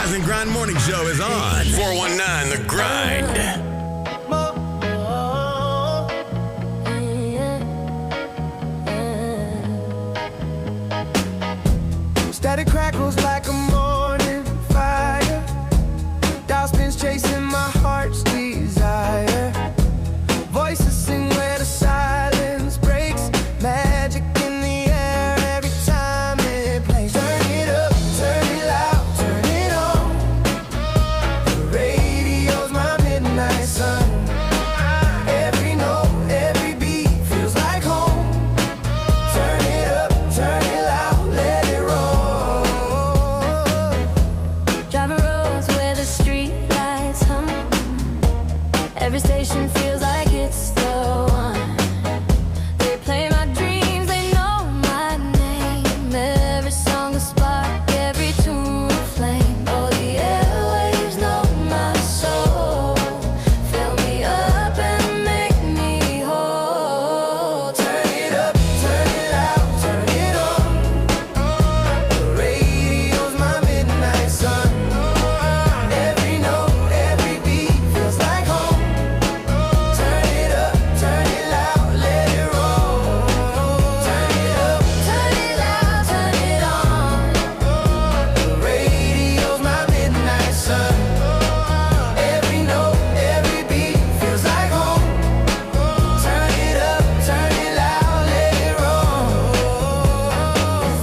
Rise and Grind Morning Show is on. 419 The Grind. Static crackles like a morning fire. Dial spins chasing my heart's desire. Voices sing where the silence breaks. Magic in the air every time it plays. Turn it up, turn it loud, turn it on. The radio's my midnight sun. Every note, every beat feels like home. Turn it up, turn it loud, let it roll. Driving roads where the street lights hum. Every station feels like it's the one. They play my dreams, they know my name. Every song a spark, every tune a flame. Oh, the airwaves know my soul. Fill me up and make me whole. Turn it up, turn it loud, turn it on. The radio's my midnight sun. Every note, every beat feels like home. Turn it up, turn it loud, let it roll. Turn it up, turn it loud, turn it on. The radio's my midnight sun. Every note, every beat feels like home. Turn it up, turn it loud, let it roll.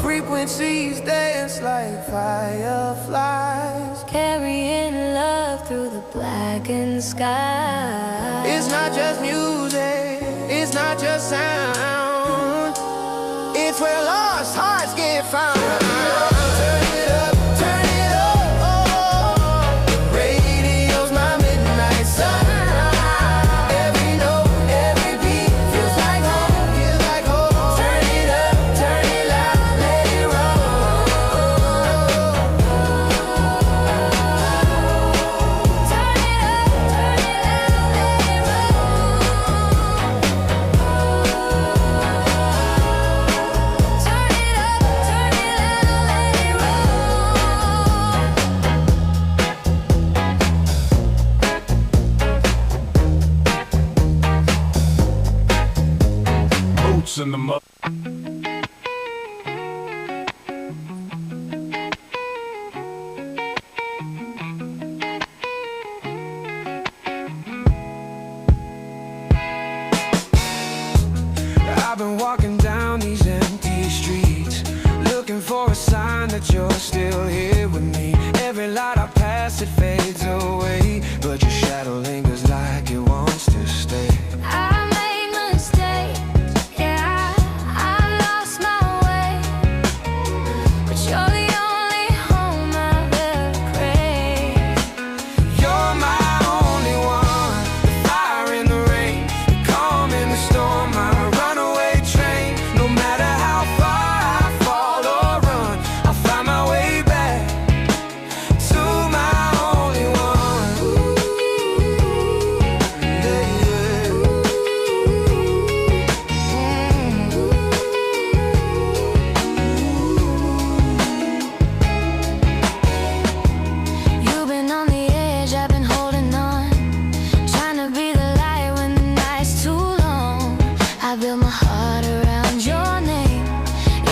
Frequencies dance like fireflies, carrying love through the blackened sky. It's not just music, it's not just sound. It's where lost hearts get found. Turn it up, turn it up. The radio's my midnight sun. Every note, every beat feels like home, feels like home. Turn it up, turn it loud, let it roll. Turn it up, turn it loud, let it roll. Turn it up, turn it loud, let it roll. Boots in the mud. I've been walking down these empty streets, looking for a sign that you're still here with me. Every light I pass, it fades away, but your shadow lingers like it wants to stay. I made mistakes, yeah, I lost my way, but you're the only home I've ever craved. You're my only one, the fire in the rain, the calm in the storm, my runaway train. No matter how far I fall or run, I'll find my way back to my only one. Yeah, yeah. You've been on the edge, I've been holding on, trying to be the light when the night's too long. I built my heart around your name,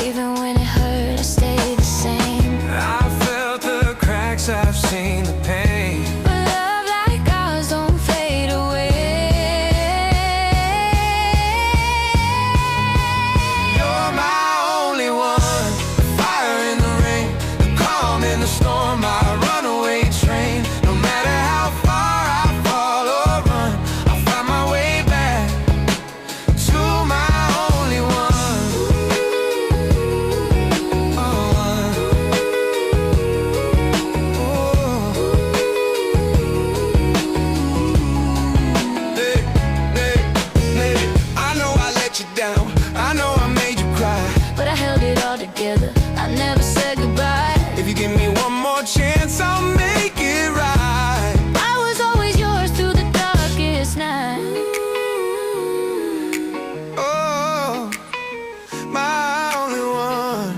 even when it hurt, I stayed the same. I felt the cracks, I've seen the pain, but love like ours don't fade away. You're my only one, the fire in the rain, the calm in the storm, my runaway train. No matter how far I fall or run, I'll find my way back to my only one. Oh, Hey, hey, hey. I know I let you down, I know I made you cry, but I held it all together, I never said goodbye. If you give me one more chance, I'll make it right. I was always yours through the darkest night. Oh, my only one.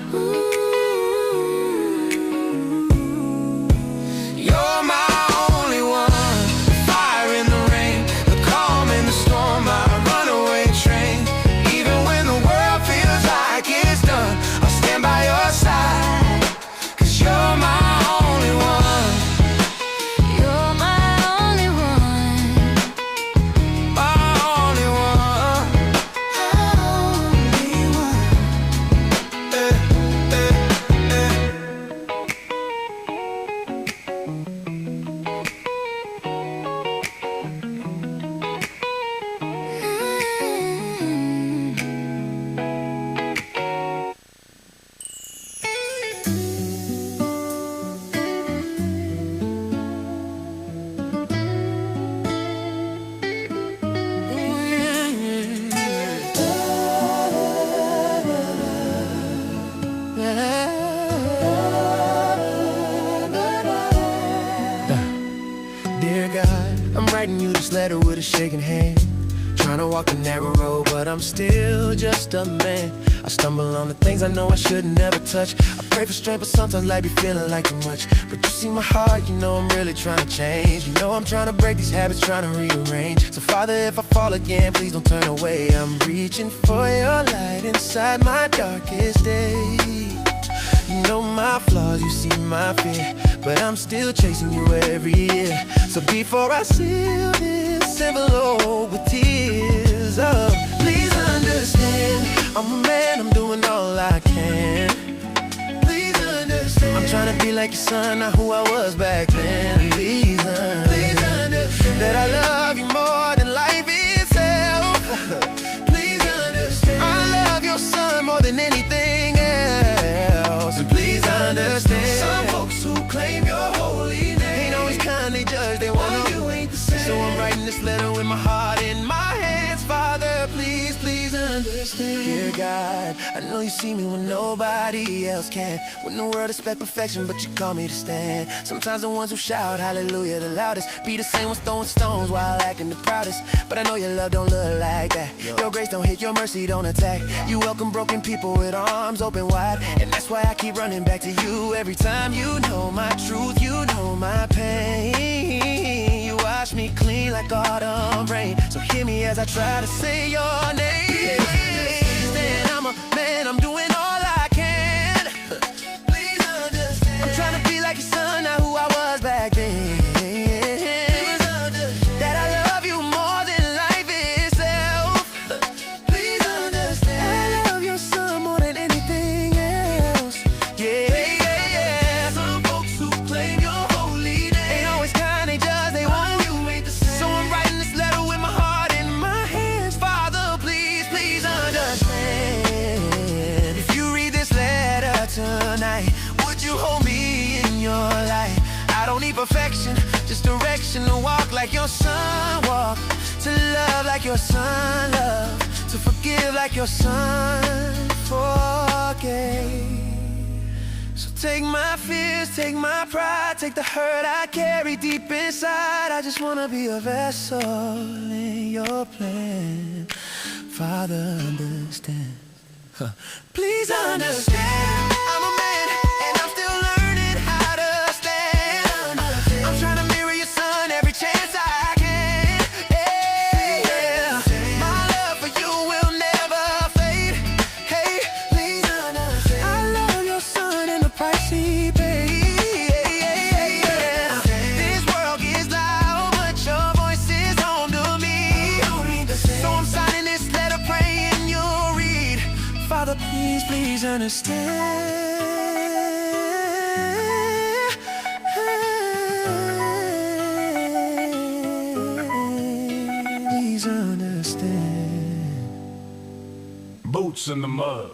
writing you this letter with a shaking hand. Trying to walk the narrow road, but I'm still just a man. I stumble on the things I know I should never touch. I pray for strength, but sometimes life be feeling like too much. But you see my heart, you know I'm really trying to change. You know I'm trying to break these habits, trying to rearrange. So Father, if I fall again, please don't turn away. I'm reaching for your light inside my darkest day. You know my flaws, you see my fear, but I'm still chasing you every year. So before I seal this envelope with tears of, please understand, I'm a man, I'm doing all I can. Please understand, I'm trying to be like your son, not who I was back then. Please understand that I love you more than life itself. Please understand, I love your son more than anything else. And please understand, some folks who claim your holy name ain't always kind, they judge, they wanna you ain't the same. So I'm writing this letter with my heart in my hands. Father, please, please understand. Dear God, I know you see me when nobody else can. When the world expects perfection, but you call me to stand. Sometimes the ones who shout hallelujah the loudest be the same ones throwing stones while acting the proudest. But I know your love don't look like that. Your grace don't hit, your mercy don't attack. You welcome broken people with arms open wide, and that's why I keep running back to you every time. You know my truth, you know my pain. You wash me clean like autumn rain. So hear me as I try to say your name. Stand, I'm a man, I'm doing all I can. Please understand, I'm trying to be like your son, not who I was back then. Please understand that I love you more than life itself. Please understand, I love your son more than anything else. Yeah. Some folks who claim your holy name ain't always kind, they judge, they want you ain't the same. So I'm writing this letter with my heart in my hands. Father, please, please understand. If you read this letter tonight, would you hold me in your light? I don't need perfection, just direction to walk like your son walked, to love like your son loved, to forgive like your son forgave. So take my fears, take my pride, take the hurt I carry deep inside. I just wanna be a vessel in your plan. Father, understand. Please understand, I'm a man and I'm still learning how to stand. I'm trying to mirror your son every chance I can. Yeah. My love for you will never fade. Hey, please understand, I love your son and the price he paid. This world gets loud, but your voice is home to me. So I'm signing this letter, praying you'll read. Father, please, please understand. Please understand. Boots in the mud.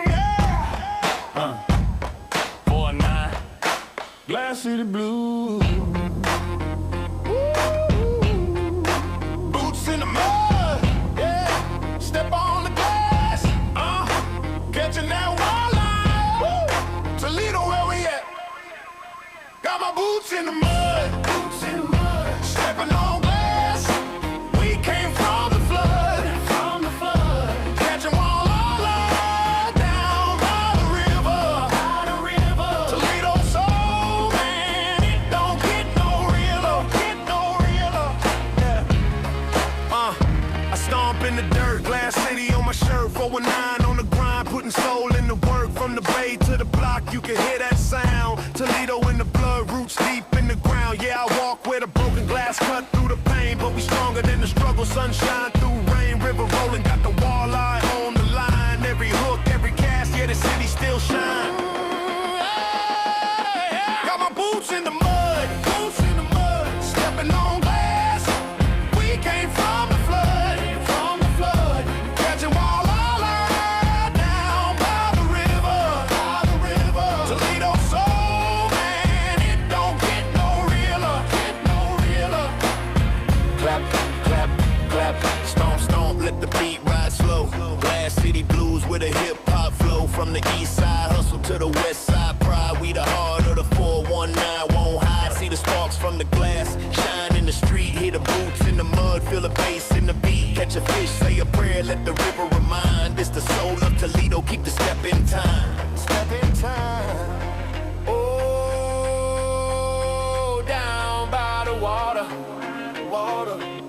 Yeah. 4-9. Glass City Blues. Boots in the mud. Yeah. Step on the glass. Catching that wildlife. Toledo, where we at? Got my boots in the mud. Boots in the mud. Stepping on glass. We came from the flood. From the flood. Catching walleye down by the river. By the river. Toledo soul, man, it don't get no realer. Get no realer. Yeah. I stomp in the dirt. Glass City on my shirt. 419 on the grind. Putting soul in the work. From the bay to the block, you can hear that sound. Toledo in the blood, roots deep in the ground. Yeah, I walk with a broken glass, cut through the pain, but we stronger than the struggle. Sunshine through rain, river rolling, got the walleye on the line. Every hook, every cast, yeah, the city still shine. Got my boots in the mud, boots in the mud, stepping on glass. We came from the flood, catching walleye down by the river. Toledo soul, man, it don't get no realer. Clap, clap, clap, stomp, stomp, let the beat ride slow. Glass City Blues with a hip hop flow. From the east side, hustle to the west side. pride. We the heart of the 419, won't hide. See the sparks from the glass, shine in the street. Hear the boots in the mud, feel the bass in the beat. Catch a fish, say a prayer, let the river remind. It's the soul of Toledo, keep the step in time. Step in time. Oh, down by the water.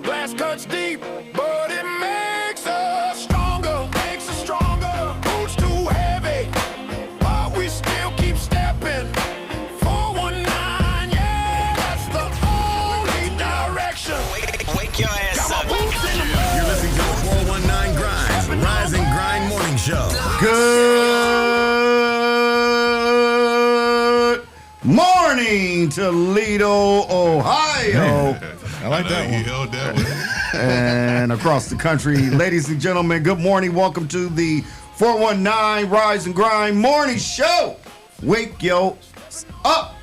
Glass cuts deep, but it makes us stronger. Boots too heavy, but we still keep stepping. 419, yeah, that's the only direction. Wake your ass Got my up. boots in the mud. You're listening to the 419 Grind, Rise and Grind Morning Show. Good morning, Toledo, Ohio. I like that one. Held that one. And across the country, ladies and gentlemen, good morning. Welcome to the 419 Rise and Grind Morning Show. Wake yo up.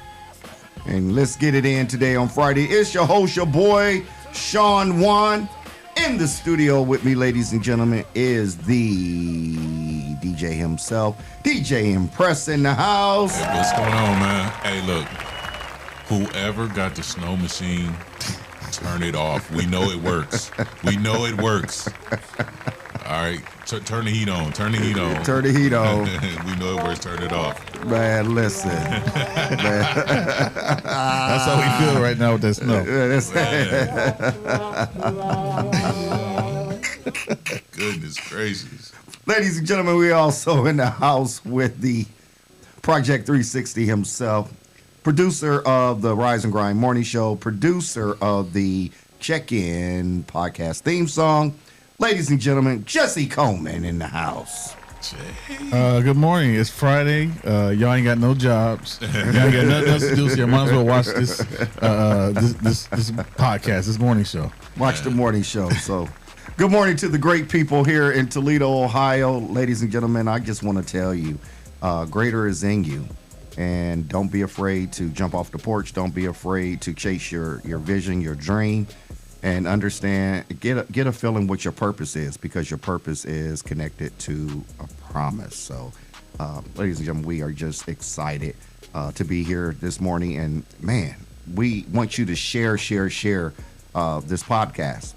And let's get it in today on Friday. It's your host, your boy, Shawn Juan. In the studio with me, ladies and gentlemen, is the DJ himself, DJ Mpress in the house. Hey, what's going on, man? Hey, look. Whoever got the snow machine, turn it off. We know it works. We know it works. All right. Turn the heat on. Turn the heat on. Turn the heat on. We know it works. Turn it off. Man, listen. Man. That's how we feel right now with that snow. Goodness gracious. Ladies and gentlemen, we also in the house with the Project 360 himself, producer of the Rise and Grind Morning Show, producer of the Check-In podcast theme song. Ladies and gentlemen, Jesse Coleman in the house. Good morning. It's Friday. Y'all ain't got no jobs. Y'all ain't got nothing else to do, so you might as well watch this this podcast, this morning show. Watch the morning show. So, good morning to the great people here in Toledo, Ohio. Ladies and gentlemen, I just want to tell you, greater is in you. And don't be afraid to jump off the porch. Don't be afraid to chase your vision, your dream, and understand, get a feeling what your purpose is, because your purpose is connected to a promise. So, ladies and gentlemen, we are just excited to be here this morning. And man, we want you to share this podcast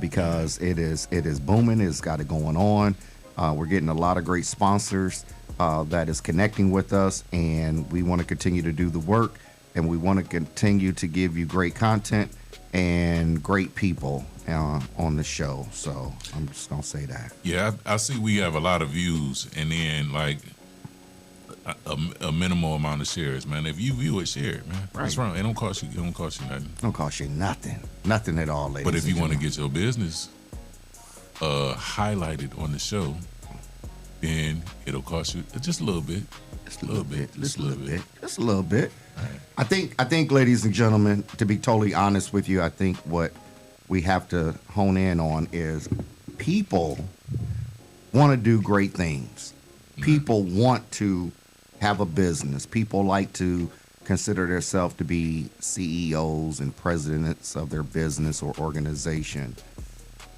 because it is booming. It's got it going on. We're getting a lot of great sponsors that is connecting with us, and we want to continue to do the work, and we want to continue to give you great content and great people on the show. So I'm just gonna say that. Yeah, I see we have a lot of views, and then like a minimal amount of shares, man. If you view it, share it, man. Right. What's wrong? It don't cost you nothing. Don't cost you nothing at all, ladies. But if you and want to gentlemen. get your business highlighted on the show, then it'll cost you just a little bit. Just a little bit. I think, ladies and gentlemen, to be totally honest with you, I think what we have to hone in on is people want to do great things. People want to have a business. People like to consider themselves to be CEOs and presidents of their business or organization.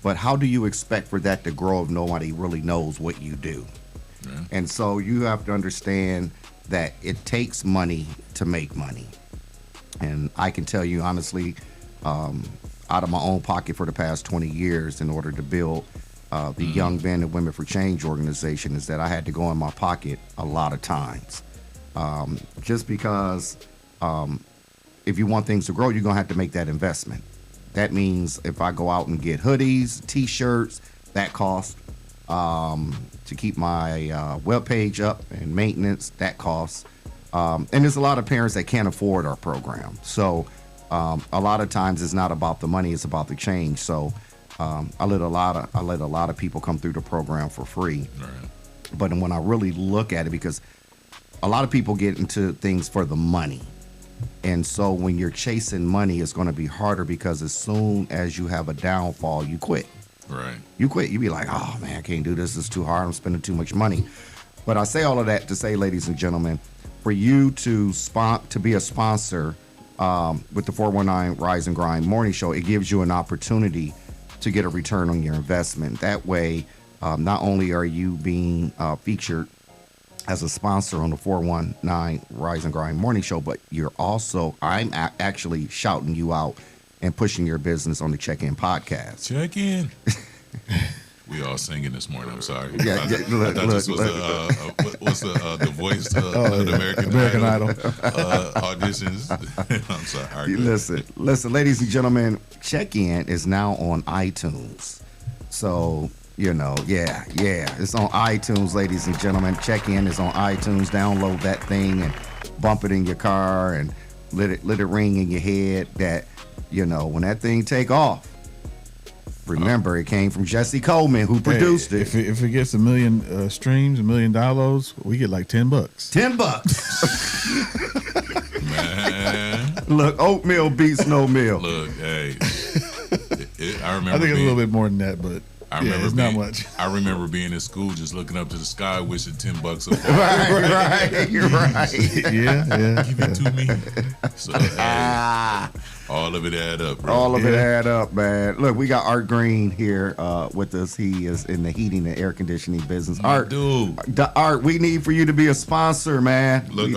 But how do you expect for that to grow if nobody really knows what you do? Yeah. And so you have to understand that it takes money to make money. And I can tell you honestly, out of my own pocket for the past 20 years, in order to build the Young Men and Women for Change organization, is that I had to go in my pocket a lot of times. Just because if you want things to grow, you're going to have to make that investment. That means if I go out and get hoodies, T-shirts, that costs. To keep my webpage up and maintenance, that costs. And there's a lot of parents that can't afford our program. So a lot of times it's not about the money, it's about the change. So I let a lot of people come through the program for free. Right. But when I really look at it, because a lot of people get into things for the money. And so when you're chasing money, it's going to be harder, because as soon as you have a downfall, you quit. Right. You quit. You be like, oh man, I can't do this. It's too hard. I'm spending too much money. But I say all of that to say, ladies and gentlemen, for you to be a sponsor with the 419 Rise and Grind Morning Show, it gives you an opportunity to get a return on your investment. That way, not only are you being featured as a sponsor on the 419 Rise and Grind Morning Show, but you're also, actually shouting you out and pushing your business on the Check-In podcast. Check in. We all singing this morning. I'm sorry. Yeah, I thought this was the voice of the American Idol auditions. I'm sorry. All right, Listen, ladies and gentlemen, Check-In is now on iTunes. So, it's on iTunes, ladies and gentlemen. Check-In is on iTunes. Download that thing and bump it in your car and let it ring in your head that, when that thing take off. Remember, it came from Jesse Coleman, who produced it. If it gets 1 million streams, $1 million, we get like $10. $10. man. Look, oatmeal beats no meal. Look, hey. I remember. I think it's a little bit more than that, but it's not much. I remember being in school, just looking up to the sky, wishing $10 a Right. You're right. Yeah. Give it to me. So, all of it add up, bro. All of it add up, man. Look, we got Art Green here with us. He is in the heating and air conditioning business. Art, Art, we need for you to be a sponsor, man. Look,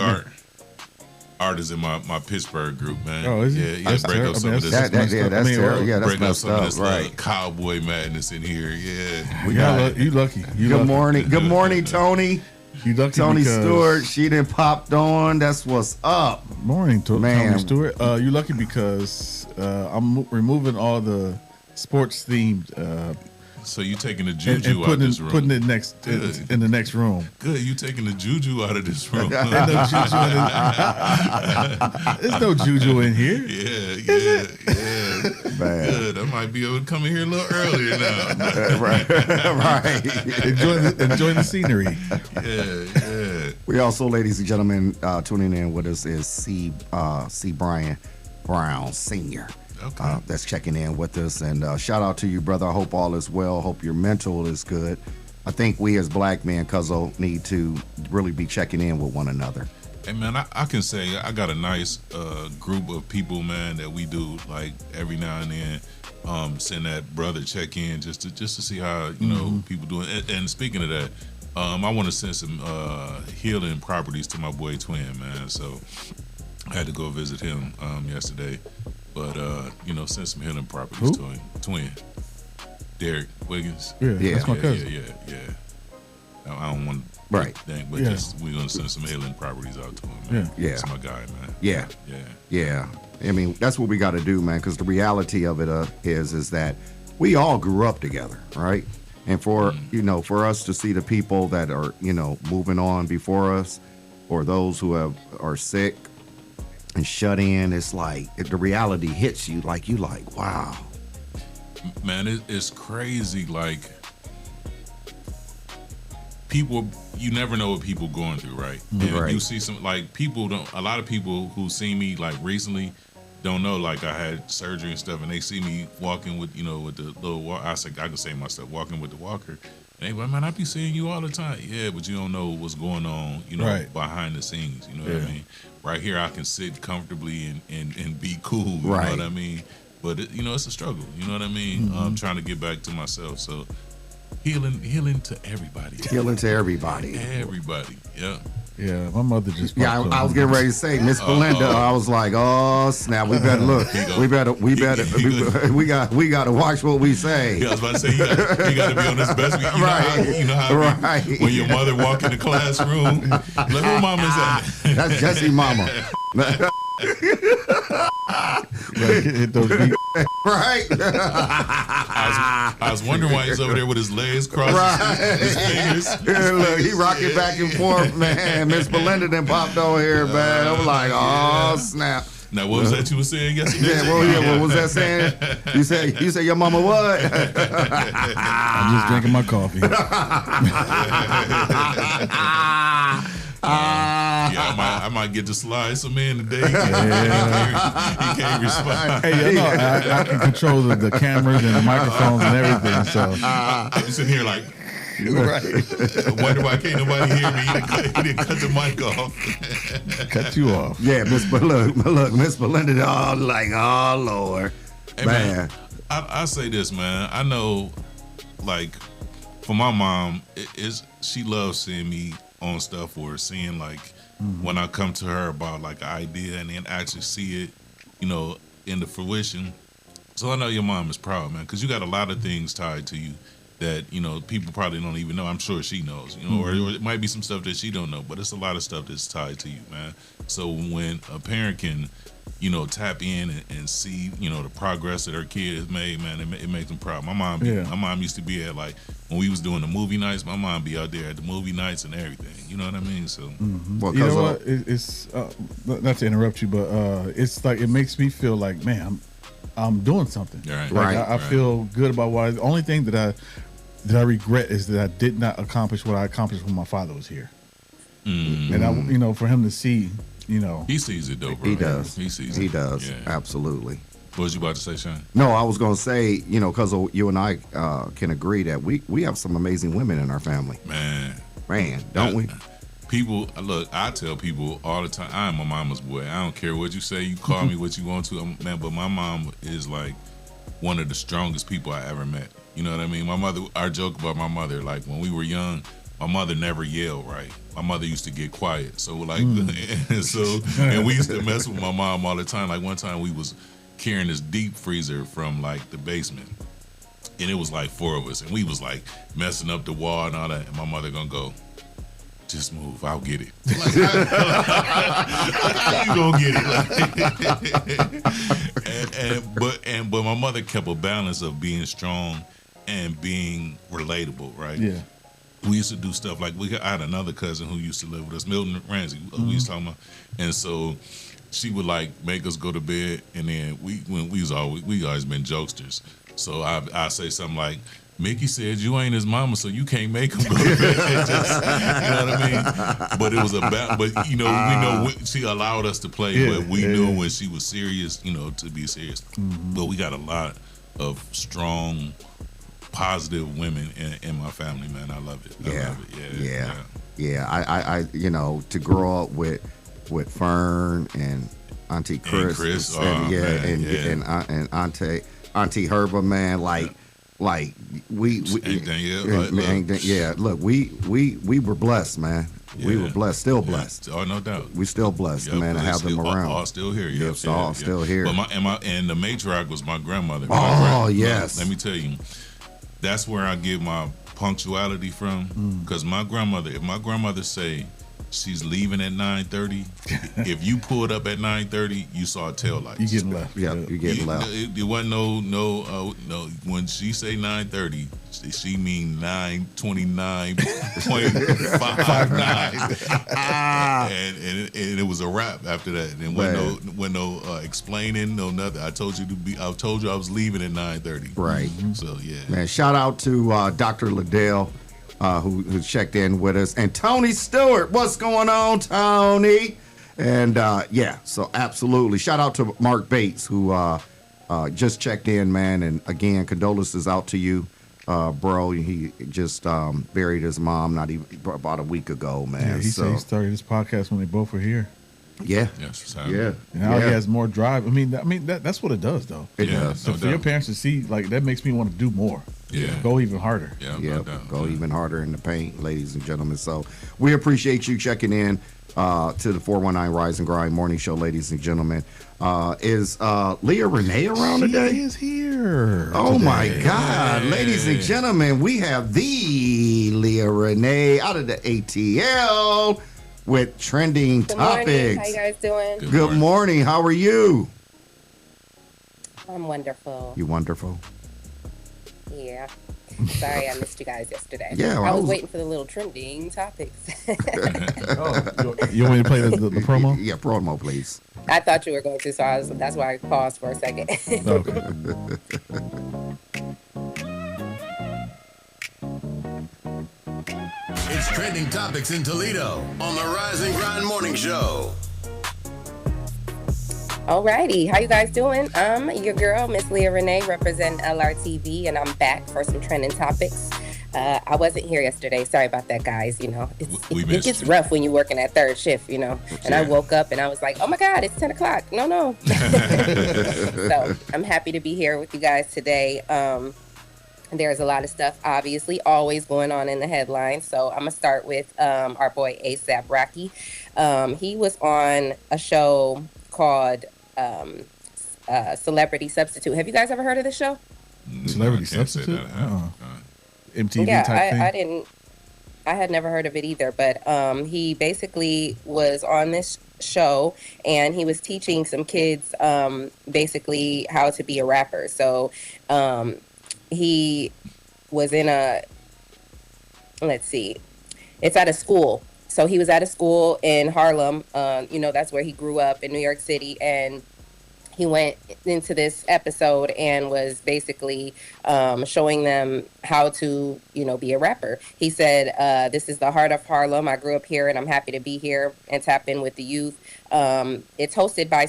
Art is in my Pittsburgh group, man. Oh, is he? Yeah, break up some of this. That's terrible. Yeah, that's break up messed some of up, this right? Cowboy madness in here. Yeah. You lucky. Good morning, Tony. You lucky Tony because... Stewart, she done popped on. That's what's up. Morning, Man. Tony Stewart. You lucky because I'm removing all the sports themed. So you taking the juju and out of this room? Putting it in the next room. Good, you taking the juju out of this room? There's no juju in here. Yeah. Man. Good. I might be able to come in here a little earlier now. Right. Enjoy the scenery. Yeah. We also, ladies and gentlemen, tuning in with us is C. Brian Brown Sr. Okay. That's checking in with us, and shout out to you, brother. I hope all is well. Hope your mental is good. I think we as black men, Cuzzo, need to really be checking in with one another. Hey man, I can say I got a nice group of people, man, that we do like every now and then send that brother check in just to see how people doing. And speaking of that, I want to send some healing properties to my boy Twin, man. So I had to go visit him yesterday. But, send some healing properties to him. Twin. Derek Wiggins. Yeah. That's my cousin. Yeah. I don't want to think, but just we're going to send some healing properties out to him, man. Yeah. That's my guy, man. Yeah. I mean, that's what we got to do, man, because the reality of it is that we all grew up together, right? And for us to see the people that are, moving on before us, or those who are sick, and shut in, it's like the reality hits you like wow, man. It's crazy. Like people, you never know what people going through, right? And you see some like people don't. A lot of people who see me like recently don't know. Like I had surgery and stuff, and they see me walking with with the little walk. I can say myself walking with the walker. And they like, man, I be seeing you all the time. Yeah, but you don't know what's going on, behind the scenes. You know what I mean? Right here, I can sit comfortably and be cool. You know what I mean? But it's a struggle. You know what I mean? I'm trying to get back to myself. So healing to everybody. Healing to everybody. Everybody. Yeah. Yeah, my mother just. Yeah, I was getting ready to say Miss Belinda. I was like, oh snap, we better look. We got to watch what we say. Yeah, I was about to say you got to be on this best. You know how when your mother walk in the classroom, like where mama's at? That's Jessie mama. Hit those beats. Right. I was wondering why he's over there with his legs crossed, his fingers. Yeah, look, he rocking back and forth, man. Miss Belinda then popped over here, man. I'm like, oh snap. Now, what was that you were saying yesterday? What was that saying? You said your mama what? I'm just drinking my coffee. I might get to slide some in today. He can't respond. Hey, I can control the cameras and the microphones and everything. So I'm sitting here like, wonder why can't nobody hear me? He didn't cut the mic off. Cut you off. Yeah, Miss Belinda, oh Lord, hey, man. I say this, man. I know, like, for my mom, she loves seeing me on stuff or seeing like when I come to her about like an idea and then actually see it, into fruition. So I know your mom is proud, man, because you got a lot of things tied to you that people probably don't even know. I'm sure she knows, or it might be some stuff that she don't know, but it's a lot of stuff that's tied to you, man. So when a parent can tap in and see, the progress that her kid has made, man, it makes them proud. My mom used to be at, like, when we was doing the movie nights, my mom be out there at the movie nights and everything. You know what I mean? So, well, you know what? It's not to interrupt you, but it's like it makes me feel like, man, I'm doing something. Right. Like, I feel good about the only thing that I regret is that I did not accomplish what I accomplished when my father was here. And I, for him to see. He sees it though, bro. He does. He sees it. He does. Yeah. Absolutely. What was you about to say, Shawn? No, I was going to say, because you and I can agree that we have some amazing women in our family. Man, don't we? People, look, I tell people all the time, I am my mama's boy. I don't care what you say. You call me what you want to, man. But my mom is like one of the strongest people I ever met. You know what I mean? My mother, I joke about my mother, like when we were young, my mother never yelled, right? My mother used to get quiet. So like, and we used to mess with my mom all the time. Like one time we was carrying this deep freezer from like the basement, and it was like 4 of us, and we was like messing up the wall and all that. And my mother gonna go, just move, I'll get it. Like, how you gonna get it? But my mother kept a balance of being strong and being relatable, right? Yeah. We used to do stuff like I had another cousin who used to live with us, Milton Ramsey. We used to talk about, and so she would like make us go to bed, and then we always been jokesters. So I say something like, Mickey said you ain't his mama, so you can't make him go to bed. Just, you know what I mean? But it was but we know she allowed us to play, but we knew when she was serious, to be serious. But we got a lot of strong, positive women in my family, man. I love it. I love it. Yeah. I to grow up with Fern and Auntie Chris, and Auntie Herba, man, like we look, we were blessed, man. Yeah. We were blessed, still blessed. Oh, no doubt. We still blessed, man, to have them around. All still here. Still here. But and the matriarch was my grandmother. Yes. Let me tell you, that's where I get my punctuality from. Because if my grandmother say she's leaving at 9:30, if you pulled up at 9:30, you saw tail lights. You getting left. Yeah, you getting left. It wasn't no. When she say 9:30, she mean 9:29.59, and it was a wrap after that. And when no explaining, no nothing. I told you I was leaving at 9:30. Right. So yeah. Man, shout out to Dr. Liddell. Who checked in with us, and Tony Stewart. What's going on, Tony? And so absolutely. Shout out to Mark Bates, who just checked in, man. And again, condolences out to you, bro. He just buried his mom about a week ago, man. Yeah, he said he started his podcast when they both were here. Yeah. Yes, yeah. Now he has more drive. I mean, that's what it does, though. It does. So for your parents to see, like, that makes me want to do more. Yeah. Go even harder. Yeah. No doubt. Go even harder in the paint, ladies and gentlemen. So we appreciate you checking in to the 419 Rise and Grind Morning Show, ladies and gentlemen. Is Leah Renee around today? She is here. Oh today. my God, ladies and gentlemen, we have the Leah Renee out of the ATL with trending topics. Morning. How you guys doing? Good morning. How are you? I'm wonderful. You wonderful? Yeah. Sorry I missed you guys yesterday. Yeah, I was waiting for the little trending topics. You want me to play the promo? Yeah, promo, please. I thought you were going to, so that's why I paused for a second. Okay. It's trending topics in Toledo on the Rise and Grind Morning Show. Alrighty, how you guys doing? Your girl, Miss Leah Renee, representing LRTV, and I'm back for some trending topics. I wasn't here yesterday. Sorry about that, guys. You know, it gets rough when you're working at third shift, you know. And I woke up and I was like, oh my God, it's 10 o'clock. No. So I'm happy to be here with you guys today. There's a lot of stuff, obviously, always going on in the headlines. So I'm gonna start with our boy ASAP Rocky. He was on a show called um, Celebrity Substitute. Have you guys ever heard of this show? Celebrity Substitute? MTV Yeah, type thing? I didn't. I had never heard of it either, but he basically was on this show and he was teaching some kids basically how to be a rapper. So he was in a, let's see, it's at a school. So he was at a school in Harlem. That's where he grew up in New York City, and he went into this episode and was basically showing them how to, be a rapper. He said, this is the heart of Harlem. I grew up here and I'm happy to be here and tap in with the youth. It's hosted by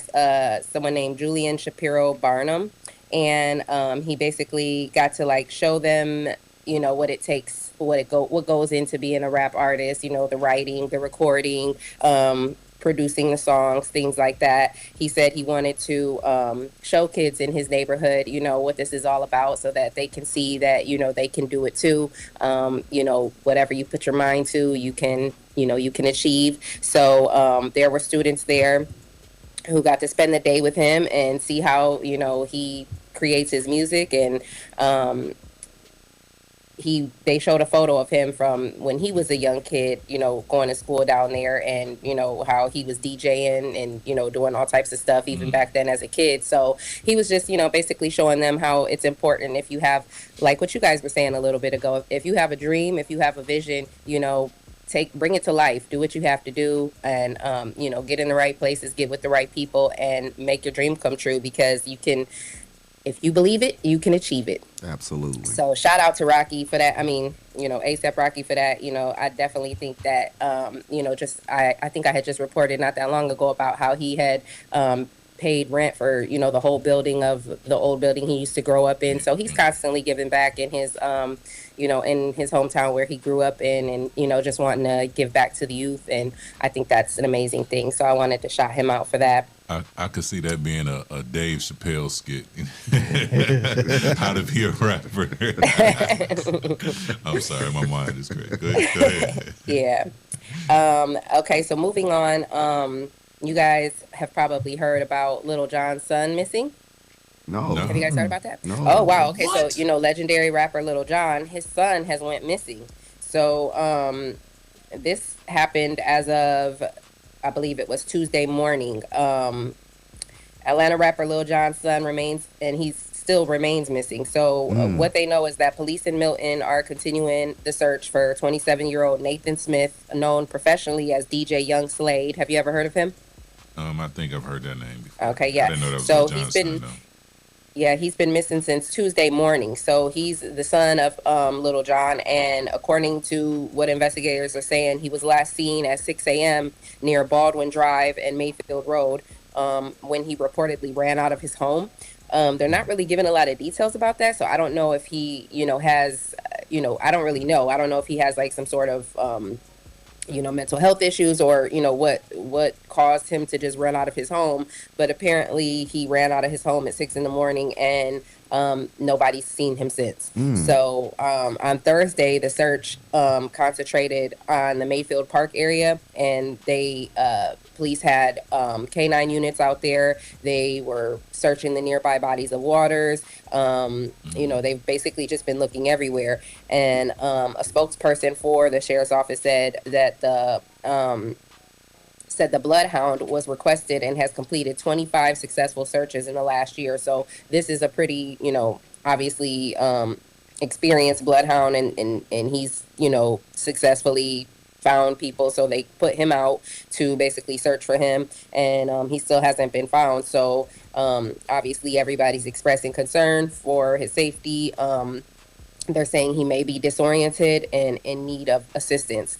someone named Julian Shapiro Barnum. And he basically got to show them, what it takes, what goes into being a rap artist, the writing, the recording, producing the songs, things like that. He said he wanted to show kids in his neighborhood, what this is all about, so that they can see that, they can do it too. Whatever you put your mind to, you can achieve. So there were students there who got to spend the day with him and see how, he creates his music. And they showed a photo of him from when he was a young kid, going to school down there, and how he was DJing and doing all types of stuff even back then as a kid. So he was just basically showing them how it's important, if you have, like what you guys were saying a little bit ago, if you have a dream, if you have a vision, bring it to life, do what you have to do, and get in the right places, get with the right people, and make your dream come true, because you can, if you believe it, you can achieve it. Absolutely. So shout out to Rocky for that. I mean, ASAP Rocky for that. I definitely think that, I think I had just reported not that long ago about how he had paid rent for, the whole building of the old building he used to grow up in. So he's constantly giving back in his, in his hometown where he grew up in, and, just wanting to give back to the youth. And I think that's an amazing thing. So I wanted to shout him out for that. I could see that being a Dave Chappelle skit. How to be a rapper. I'm sorry, my mind is great. Go ahead. Yeah. Okay, so moving on. You guys have probably heard about Lil Jon's son missing. No. Have you guys heard about that? No. Oh, wow. Okay, What? so, legendary rapper Lil Jon, his son has went missing. So this happened as of, I believe it was Tuesday morning. Atlanta rapper Lil Jon's son still remains missing. So what they know is that police in Milton are continuing the search for 27-year-old Nathan Smith, known professionally as DJ Young Slade. Have you ever heard of him? I think I've heard that name before. Okay, yeah. I didn't know that was So Lil Jon's son, though. Yeah, he's been missing since Tuesday morning. So he's the son of Lil Jon, and according to what investigators are saying, he was last seen at 6 a.m. near Baldwin Drive and Mayfield Road when he reportedly ran out of his home. They're not really giving a lot of details about that, so I don't know if he, has, I don't really know. I don't know if he has some sort of mental health issues, or what caused him to just run out of his home. But apparently he ran out of his home at 6 a.m, and nobody's seen him since. So on Thursday, the search concentrated on the Mayfield Park area, and police had K9 units out there. They were searching the nearby bodies of waters. They've basically just been looking everywhere. And a spokesperson for the sheriff's office said that the bloodhound was requested and has completed 25 successful searches in the last year. So this is a pretty, obviously experienced bloodhound, and he's, successfully found people. So they put him out to basically search for him, and he still hasn't been found. So obviously everybody's expressing concern for his safety. They're saying he may be disoriented and in need of assistance.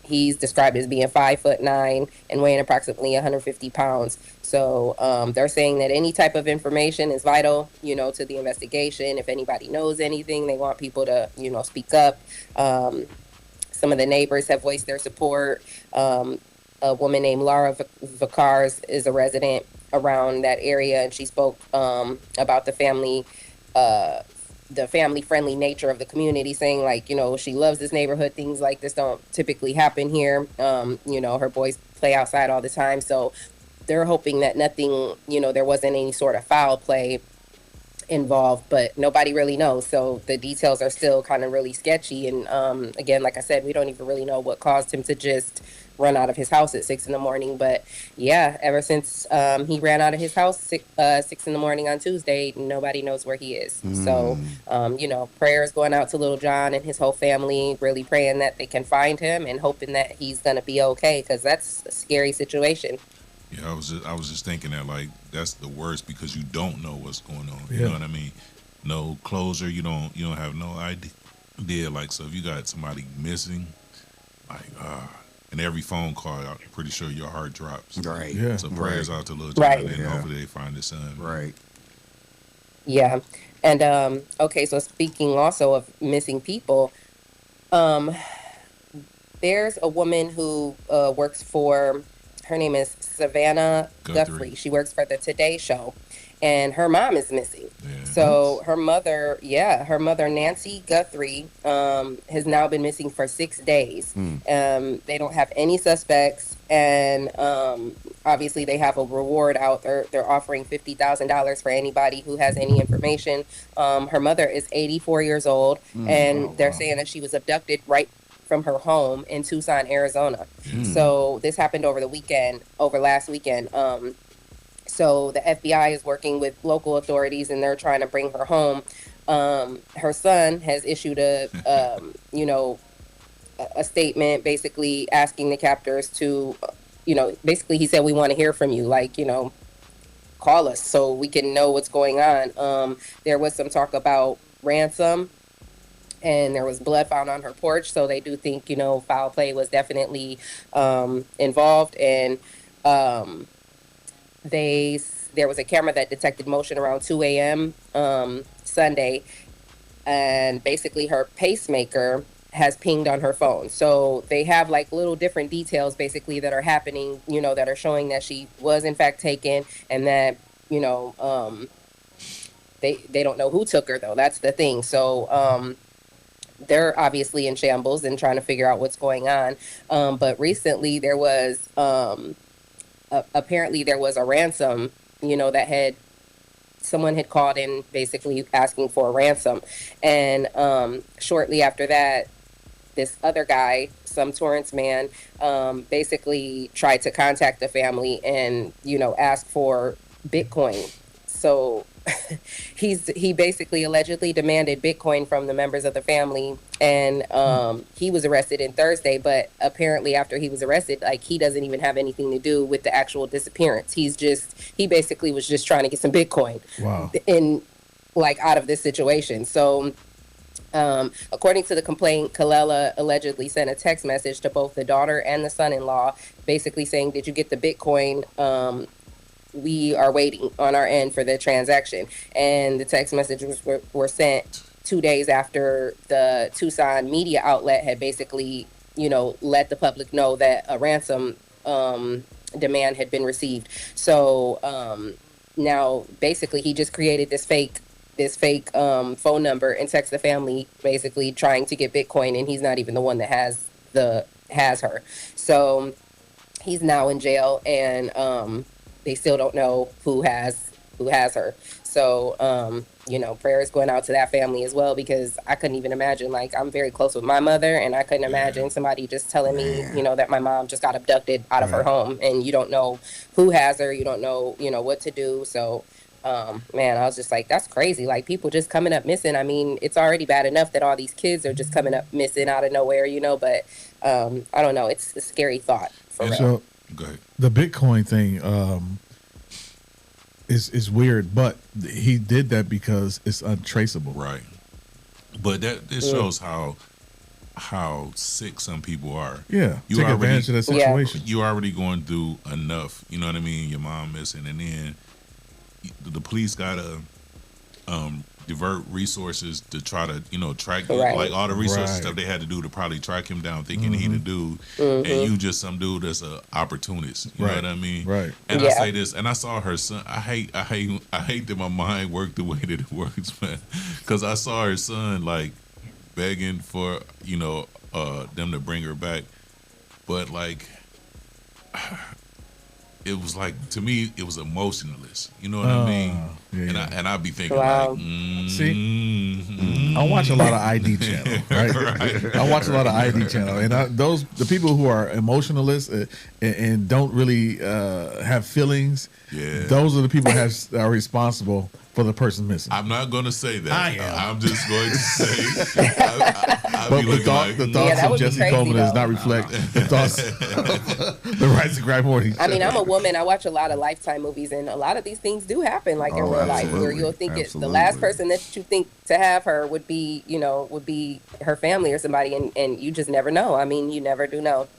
He's described as being 5'9" and weighing approximately 150 pounds. So they're saying that any type of information is vital, to the investigation. If anybody knows anything, they want people to, speak up. Some of the neighbors have voiced their support. A woman named Laura Vicars is a resident around that area, and she spoke about the family the family friendly nature of the community, saying like, she loves this neighborhood. Things like this don't typically happen here. Her boys play outside all the time. So they're hoping that nothing, there wasn't any sort of foul play involved, but nobody really knows. So the details are still kind of really sketchy. And again, like I said, we don't even really know what caused him to just run out of his house at 6 a.m. But yeah, ever since he ran out of his house 6 a.m. on Tuesday, nobody knows where he is. So prayers going out to little John and his whole family, really praying that they can find him and hoping that he's gonna be okay, because that's a scary situation. Yeah, I was just thinking that, like, that's the worst, because you don't know what's going on. You know what I mean? No closure. You don't have no idea. Like, so if you got somebody missing, like, and every phone call, I'm pretty sure your heart drops. Right. Yeah. So prayers out to little John, Right. and hopefully they find his son. Right. Yeah. And okay, so speaking also of missing people, there's a woman who works for, her name is Savannah Guthrie. She works for the Today Show, and her mom is missing. Yeah. So her mother, Nancy Guthrie, has now been missing for 6 days. They don't have any suspects, and obviously they have a reward out there. They're offering $50,000 for anybody who has any information. Her mother is 84 years old, and they're saying that she was abducted right from her home in Tucson, Arizona. So this happened over last weekend. So the FBI is working with local authorities, and they're trying to bring her home. Her son has issued a statement basically asking the captors to, basically he said, we want to hear from you, like, call us so we can know what's going on. There was some talk about ransom, and there was blood found on her porch, so they do think, foul play was definitely involved. And there was a camera that detected motion around 2 a.m. Sunday, and basically her pacemaker has pinged on her phone. So they have like little different details basically that are happening, that are showing that she was in fact taken, and that, they don't know who took her, though. That's the thing. So they're obviously in shambles and trying to figure out what's going on. But recently there was, apparently there was a ransom, that someone had called in basically asking for a ransom. And shortly after that, this other guy, some Torrance man, basically tried to contact the family and, ask for Bitcoin. So he basically allegedly demanded Bitcoin from the members of the family, and he was arrested in Thursday. But apparently after he was arrested, like, he doesn't even have anything to do with the actual disappearance. He basically was just trying to get some Bitcoin. Wow. In, like, out of this situation. So according to the complaint, Kalela allegedly sent a text message to both the daughter and the son-in-law, basically saying, did you get the Bitcoin? We are waiting on our end for the transaction. And the text messages were sent 2 days after the Tucson media outlet had basically, let the public know that a ransom demand had been received. So now basically he just created this fake phone number and text the family basically trying to get Bitcoin, and he's not even the one that has her. So he's now in jail, and they still don't know who has her. So, prayers going out to that family as well, because I couldn't even imagine, like, I'm very close with my mother, and I couldn't imagine somebody just telling me, that my mom just got abducted out of her home, and you don't know who has her, you don't know, what to do. So, man, I was just like, that's crazy. Like, people just coming up missing. I mean, it's already bad enough that all these kids are just coming up missing out of nowhere, but I don't know. It's a scary thought for real. So, go ahead. The Bitcoin thing is weird, but he did that because it's untraceable. Right. But this shows how sick some people are. Yeah. Take advantage of that situation. You're already going through enough. You know what I mean? Your mom missing, and then the police gotta divert resources to try to, track like all the resources stuff they had to do to probably track him down, thinking he the dude, and you just some dude that's a opportunist. You know what I mean? Right. And I say this, and I saw her son. I hate that my mind worked the way that it works, man. Because I saw her son like begging for them to bring her back, but like. It was like, to me, it was emotionless. You know what I mean? Yeah. And I'd be thinking See, I watch a lot of ID channel, right? I watch a lot of ID channel, and the people who are emotionalists and don't really have feelings. Yeah. Those are the people that are responsible for the person missing. I'm not going to say that. I am. I'm just going to say. But the thoughts of Jesse Coleman does not reflect the thoughts of the Rising Grind Morning. I mean, I'm a woman. I watch a lot of Lifetime movies, and a lot of these things do happen, like in real life, where you'll think the last person that you think to have her would be her family or somebody, and you just never know. I mean, you never do know.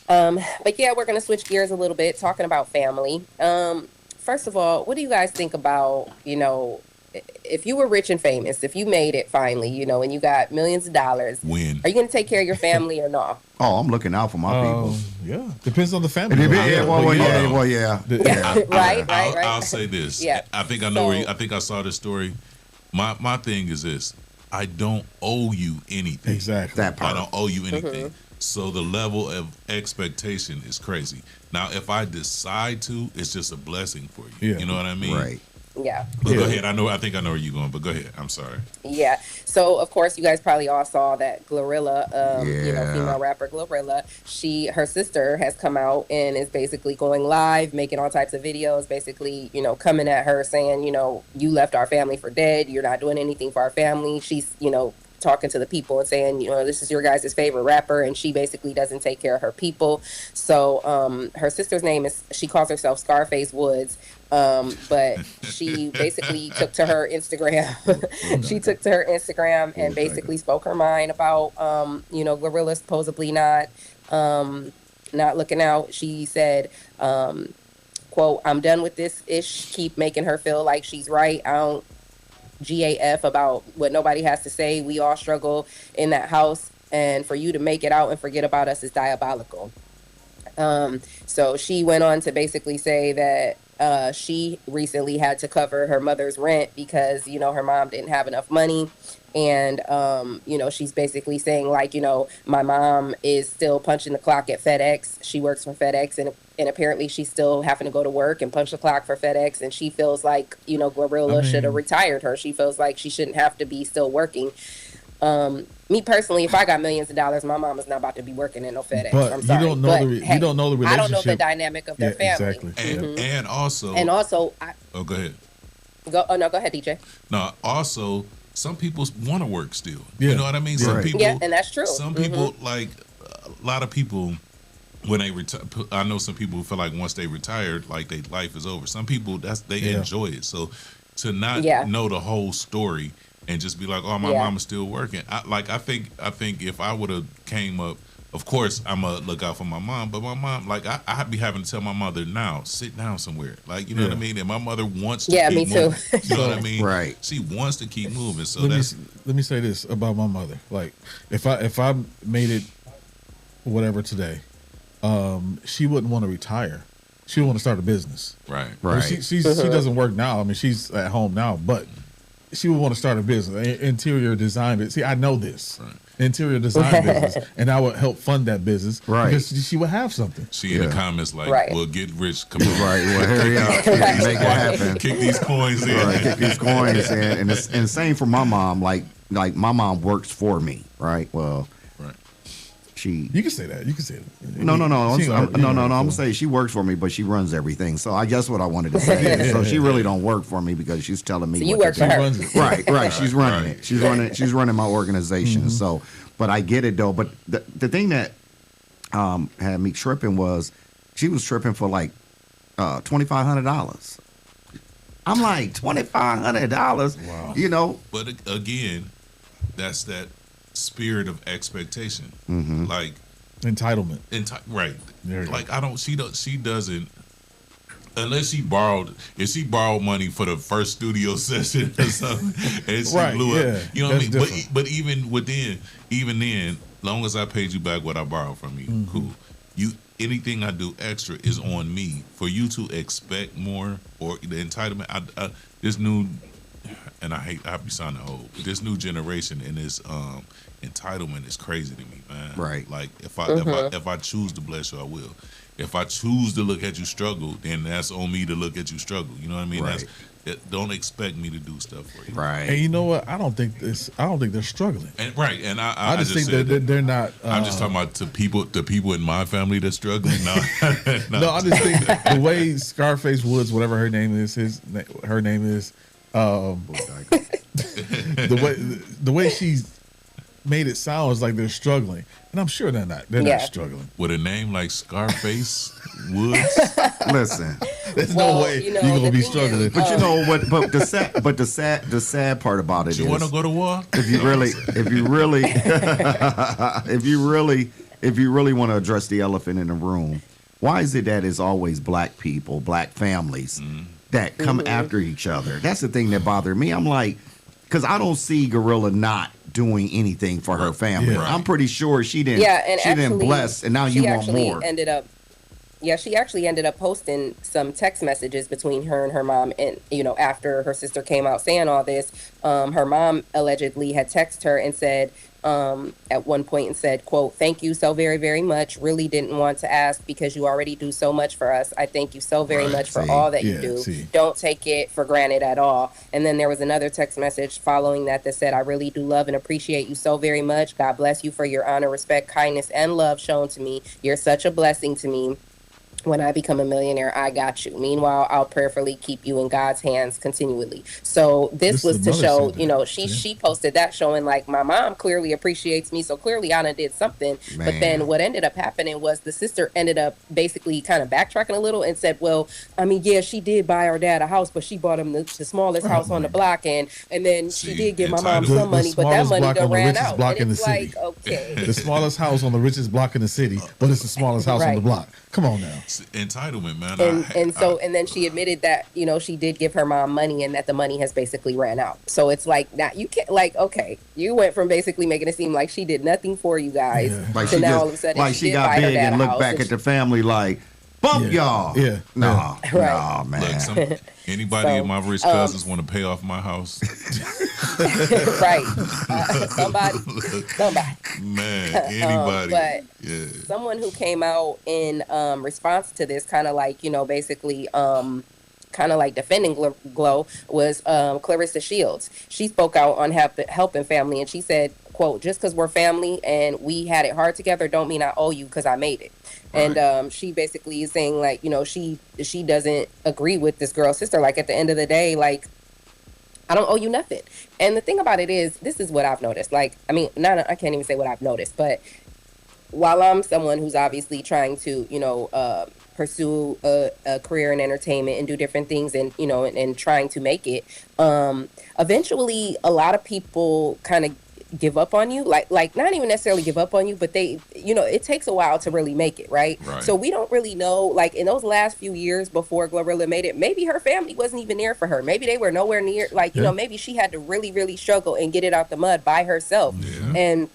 Yeah. But yeah, we're going to switch gears a little bit, talking about family. First of all, what do you guys think about, if you were rich and famous, if you made it finally, and you got millions of dollars, when are you going to take care of your family or not? Oh, I'm looking out for my people. Yeah, depends on the family. Right. I'll say this. Yeah. I think I know I think I saw this story. My thing is this: I don't owe you anything. Exactly. That part. I don't owe you anything. So the level of expectation is crazy. Now, if I decide to, it's just a blessing for you. Yeah. You know what I mean? Right. Yeah. But go ahead. I think I know where you're going, but go ahead. I'm sorry. Yeah. So, of course, you guys probably all saw that Glorilla, female rapper Glorilla, her sister has come out and is basically going live, making all types of videos, basically, coming at her saying, you left our family for dead. You're not doing anything for our family. She's, talking to the people and saying, this is your guys' favorite rapper, and she basically doesn't take care of her people. So her sister's name she calls herself Scarface Woods, but she basically took to her Instagram. She took to her Instagram and basically spoke her mind about, Glorilla supposedly not looking out. She said, quote, "I'm done with this ish. Keep making her feel like she's right. I don't GAF about what nobody has to say. We all struggle in that house, and for you to make it out and forget about us is diabolical." So she went on to basically say that she recently had to cover her mother's rent because, her mom didn't have enough money. And, she's basically saying, like, my mom is still punching the clock at FedEx. She works for FedEx, and apparently she's still having to go to work and punch the clock for FedEx. And she feels like, Glorilla should have retired her. She feels like she shouldn't have to be still working. Me personally, if I got millions of dollars, my mom is not about to be working in no FedEx. But I'm sorry. You don't know the relationship. I don't know the dynamic of their family. Exactly. And also. Go ahead. Go ahead, DJ. No, also, some people want to work still. Yeah. You know what I mean? Some people. Yeah, and that's true. Some people, like, a lot of people, when they retire, I know some people who feel like once they retired, like, their life is over. Some people, they enjoy it. So to not know the whole story and just be like, oh, my mom is still working. I think if I would have came up, of course, I'm going to look out for my mom, but my mom, like, I'd be having to tell my mother now, sit down somewhere. Like, you know what I mean? And my mother wants to keep moving. Yeah, me too. You know what I mean? Right. She wants to keep moving. So let me say this about my mother. Like, if I made it whatever today, she wouldn't want to retire. She would want to start a business. Right. Right. She doesn't work now. I mean, she's at home now, but she would want to start a business, interior design. See, I know this. Right. Interior design business, and I would help fund that business, right? Because she would have something. She in the comments like, "Well, get rich, come on, right? Well, hurry up, make it happen. Kick these coins in, kick these coins in." And same for my mom. Like my mom works for me, right? Well, you can say that. You can say it. No. I'm gonna say she works for me, but she runs everything. So I guess what I wanted to say. So she really don't work for me because she's telling me. So you work for her. Right. She's running it. She's running my organization. Mm-hmm. So, but I get it though. But the thing that had me tripping was she was tripping for like $2,500. I'm like $2,500. Wow. But again, that's that spirit of expectation, like entitlement. Right. Like she doesn't. Unless if she borrowed money for the first studio session or something, and she blew up. You know what I mean? But even then, long as I paid you back what I borrowed from you, cool. Anything I do extra is on me. For you to expect more or the entitlement, this new, and I be sounding old, but this new generation and this entitlement is crazy to me, man. Right. Like if I choose to bless you, I will. If I choose to look at you struggle, then that's on me to look at you struggle. You know what I mean? Right. Don't expect me to do stuff for you. Right. And you know what? I don't think they're struggling. And I just think that they're not. I'm just talking about the people in my family that's struggling. No, no, I just think the way Scarface Woods, whatever her name is, her name is, the way she's made it sound is like they're struggling, and I'm sure they're not. They're not struggling with a name like Scarface Woods. Listen, there's no way you're gonna be struggling. But you know what? But the sad part about it is, you want to go to war? If you really want to address the elephant in the room, why is it that it's always black people, black families that come after each other? That's the thing that bothered me. I'm like, because I don't see Gorilla not doing anything for her family. Right. I'm pretty sure she didn't. She didn't bless, and now you want more. She actually ended up posting some text messages between her and her mom, and after her sister came out saying all this, her mom allegedly had texted her and said, at one point and said, quote, "Thank you so very, very much. Really didn't want to ask because you already do so much for us. I thank you so very much for all that you do. Don't take it for granted at all." And then there was another text message following that said, "I really do love and appreciate you so very much. God bless you for your honor, respect, kindness, and love shown to me. You're such a blessing to me. When I become a millionaire, I got you. Meanwhile, I'll prayerfully keep you in God's hands continually." So this was to show, she posted that showing like my mom clearly appreciates me. So clearly I done did something. Man. But then what ended up happening was the sister ended up basically kind of backtracking a little and said, well, I mean, yeah, she did buy our dad a house, but she bought him the smallest house on the block. And then she did give my mom some money, but that money done ran out. And it's like, okay. The smallest house on the richest block in the city, but it's the smallest house on the block. Come on now. Entitlement, man. And then she admitted that she did give her mom money and that the money has basically ran out. So it's like now you can't okay, you went from basically making it seem like she did nothing for you guys to now all of a sudden like she got big and looked back at the family like bump y'all. Yeah. No, man. Look, anybody of my rich cousins want to pay off my house? Right. Somebody. Man, anybody. But someone who came out in response to this kind of like, basically kind of like defending Glow was Clarissa Shields. She spoke out on helping family, and she said, quote, "Just because we're family and we had it hard together don't mean I owe you because I made it." Right. And she basically is saying like, she doesn't agree with this girl's sister. Like at the end of the day, like, I don't owe you nothing. And the thing about it is, this is what I've noticed. Like, I mean, I can't even say what I've noticed, but while I'm someone who's obviously trying to, pursue a career in entertainment and do different things and, and trying to make it, eventually a lot of people kind of give up on you, like not even necessarily give up on you, but they, it takes a while to really make it, right? So we don't really know, like in those last few years before Glorilla made it, maybe her family wasn't even there for her. Maybe they were nowhere near, like, maybe she had to really, really struggle and get it out the mud by herself. And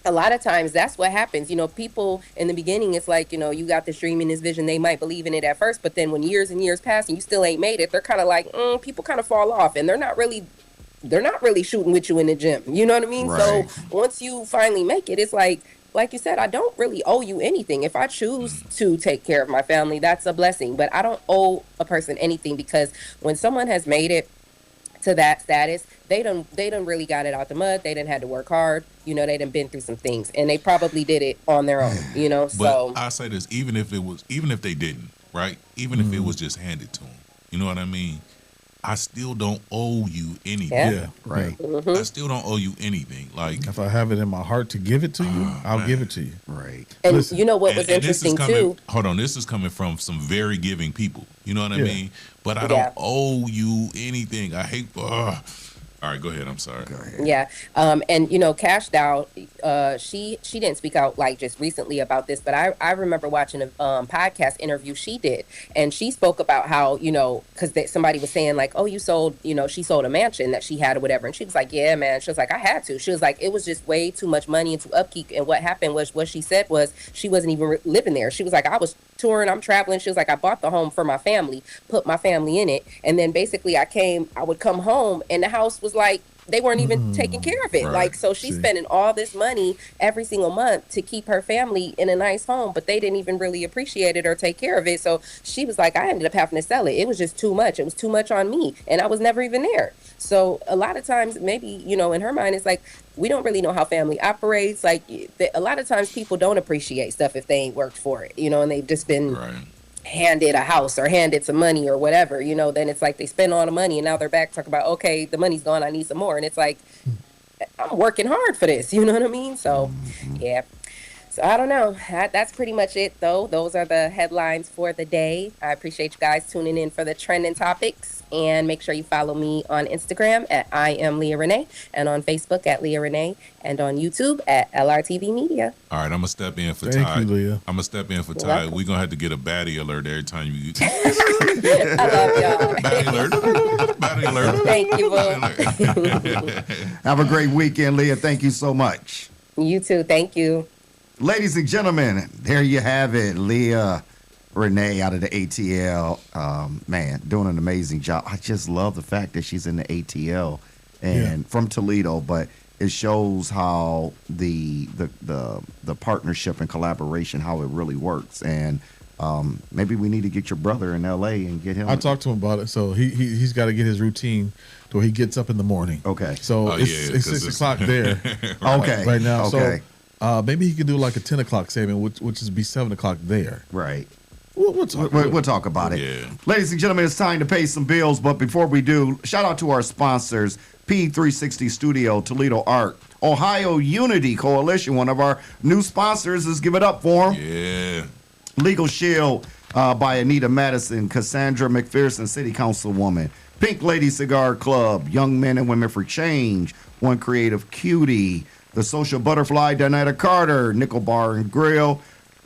a lot of times that's what happens. People in the beginning, it's like, you got this dream and this vision. They might believe in it at first, but then when years and years pass and you still ain't made it, they're kind of like, people kind of fall off and they're not really shooting with you in the gym. You know what I mean? Right. So once you finally make it, it's like you said, I don't really owe you anything. If I choose to take care of my family, that's a blessing. But I don't owe a person anything, because when someone has made it to that status, they done really got it out the mud. They done had to work hard. They done been through some things, and they probably did it on their own. But so I say this, even if they didn't, right? Even if it was just handed to them, you know what I mean? I still don't owe you anything. Yeah, right. Mm-hmm. I still don't owe you anything. Like, if I have it in my heart to give it to you, I'll give it to you. Right. And listen, what was interesting too? Hold on, this is coming from some very giving people. You know what I mean? But I don't owe you anything. I hate. All right, go ahead. I'm sorry. Go ahead. Yeah. And Cash Doll, she didn't speak out like just recently about this, but I remember watching a podcast interview she did, and she spoke about how, because somebody was saying like, oh, you sold, she sold a mansion that she had or whatever. And she was like, yeah, man. She was like, I had to. She was like, it was just way too much money into upkeep. And what happened was, what she said was, she wasn't even living there. She was like, I was touring, I'm traveling. She was like, I bought the home for my family, put my family in it. And then basically I would come home and the house was like, they weren't even taking care of it. Right. Like, so she's spending all this money every single month to keep her family in a nice home, but they didn't even really appreciate it or take care of it. So she was like, I ended up having to sell it. It was just too much. It was too much on me. And I was never even there. So a lot of times, maybe, in her mind, it's like, we don't really know how family operates. Like, a lot of times people don't appreciate stuff if they ain't worked for it, and they've just been handed a house or handed some money or whatever, then it's like they spend all the money and now they're back talking about, okay, the money's gone, I need some more. And it's like, I'm working hard for this, you know what I mean? So, yeah. So I don't know. That's pretty much it, though. Those are the headlines for the day. I appreciate you guys tuning in for the trending topics. And make sure you follow me on Instagram at I am Leah Renee, and on Facebook at Leah Renee, and on YouTube at LRTV Media. All right, I'm going to step in for Thank Ty. you, Leah. I'm going to step in for Ty. We're going to have to get a baddie alert every time you... I love y'all. Baddie alert. Baddie alert. Thank you, boo. Have a great weekend, Leah. Thank you so much. You too. Thank you. Ladies and gentlemen, there you have it. Leah Renee out of the ATL. Man, doing an amazing job. I just love the fact that she's in the ATL and from Toledo, but it shows how the partnership and collaboration, how it really works. And maybe we need to get your brother in LA and get him. I talked to him about it. So he's got to get his routine to where he gets up in the morning. Okay. So it's 6 o'clock there. Okay. Right now. Okay. So maybe he could do like a 10 o'clock segment, which is be 7 o'clock there. Right. We'll talk about it. Yeah. Ladies and gentlemen, it's time to pay some bills. But before we do, shout out to our sponsors, P360 Studio, Toledo Art, Ohio Unity Coalition. One of our new sponsors is Give It Up for them. Yeah. Legal Shield by Anita Madison, Cassandra McPherson, City Councilwoman. Pink Lady Cigar Club, Young Men and Women for Change, One Creative Cutie, The Social Butterfly, Donetta Carter, Nickel Bar and Grill,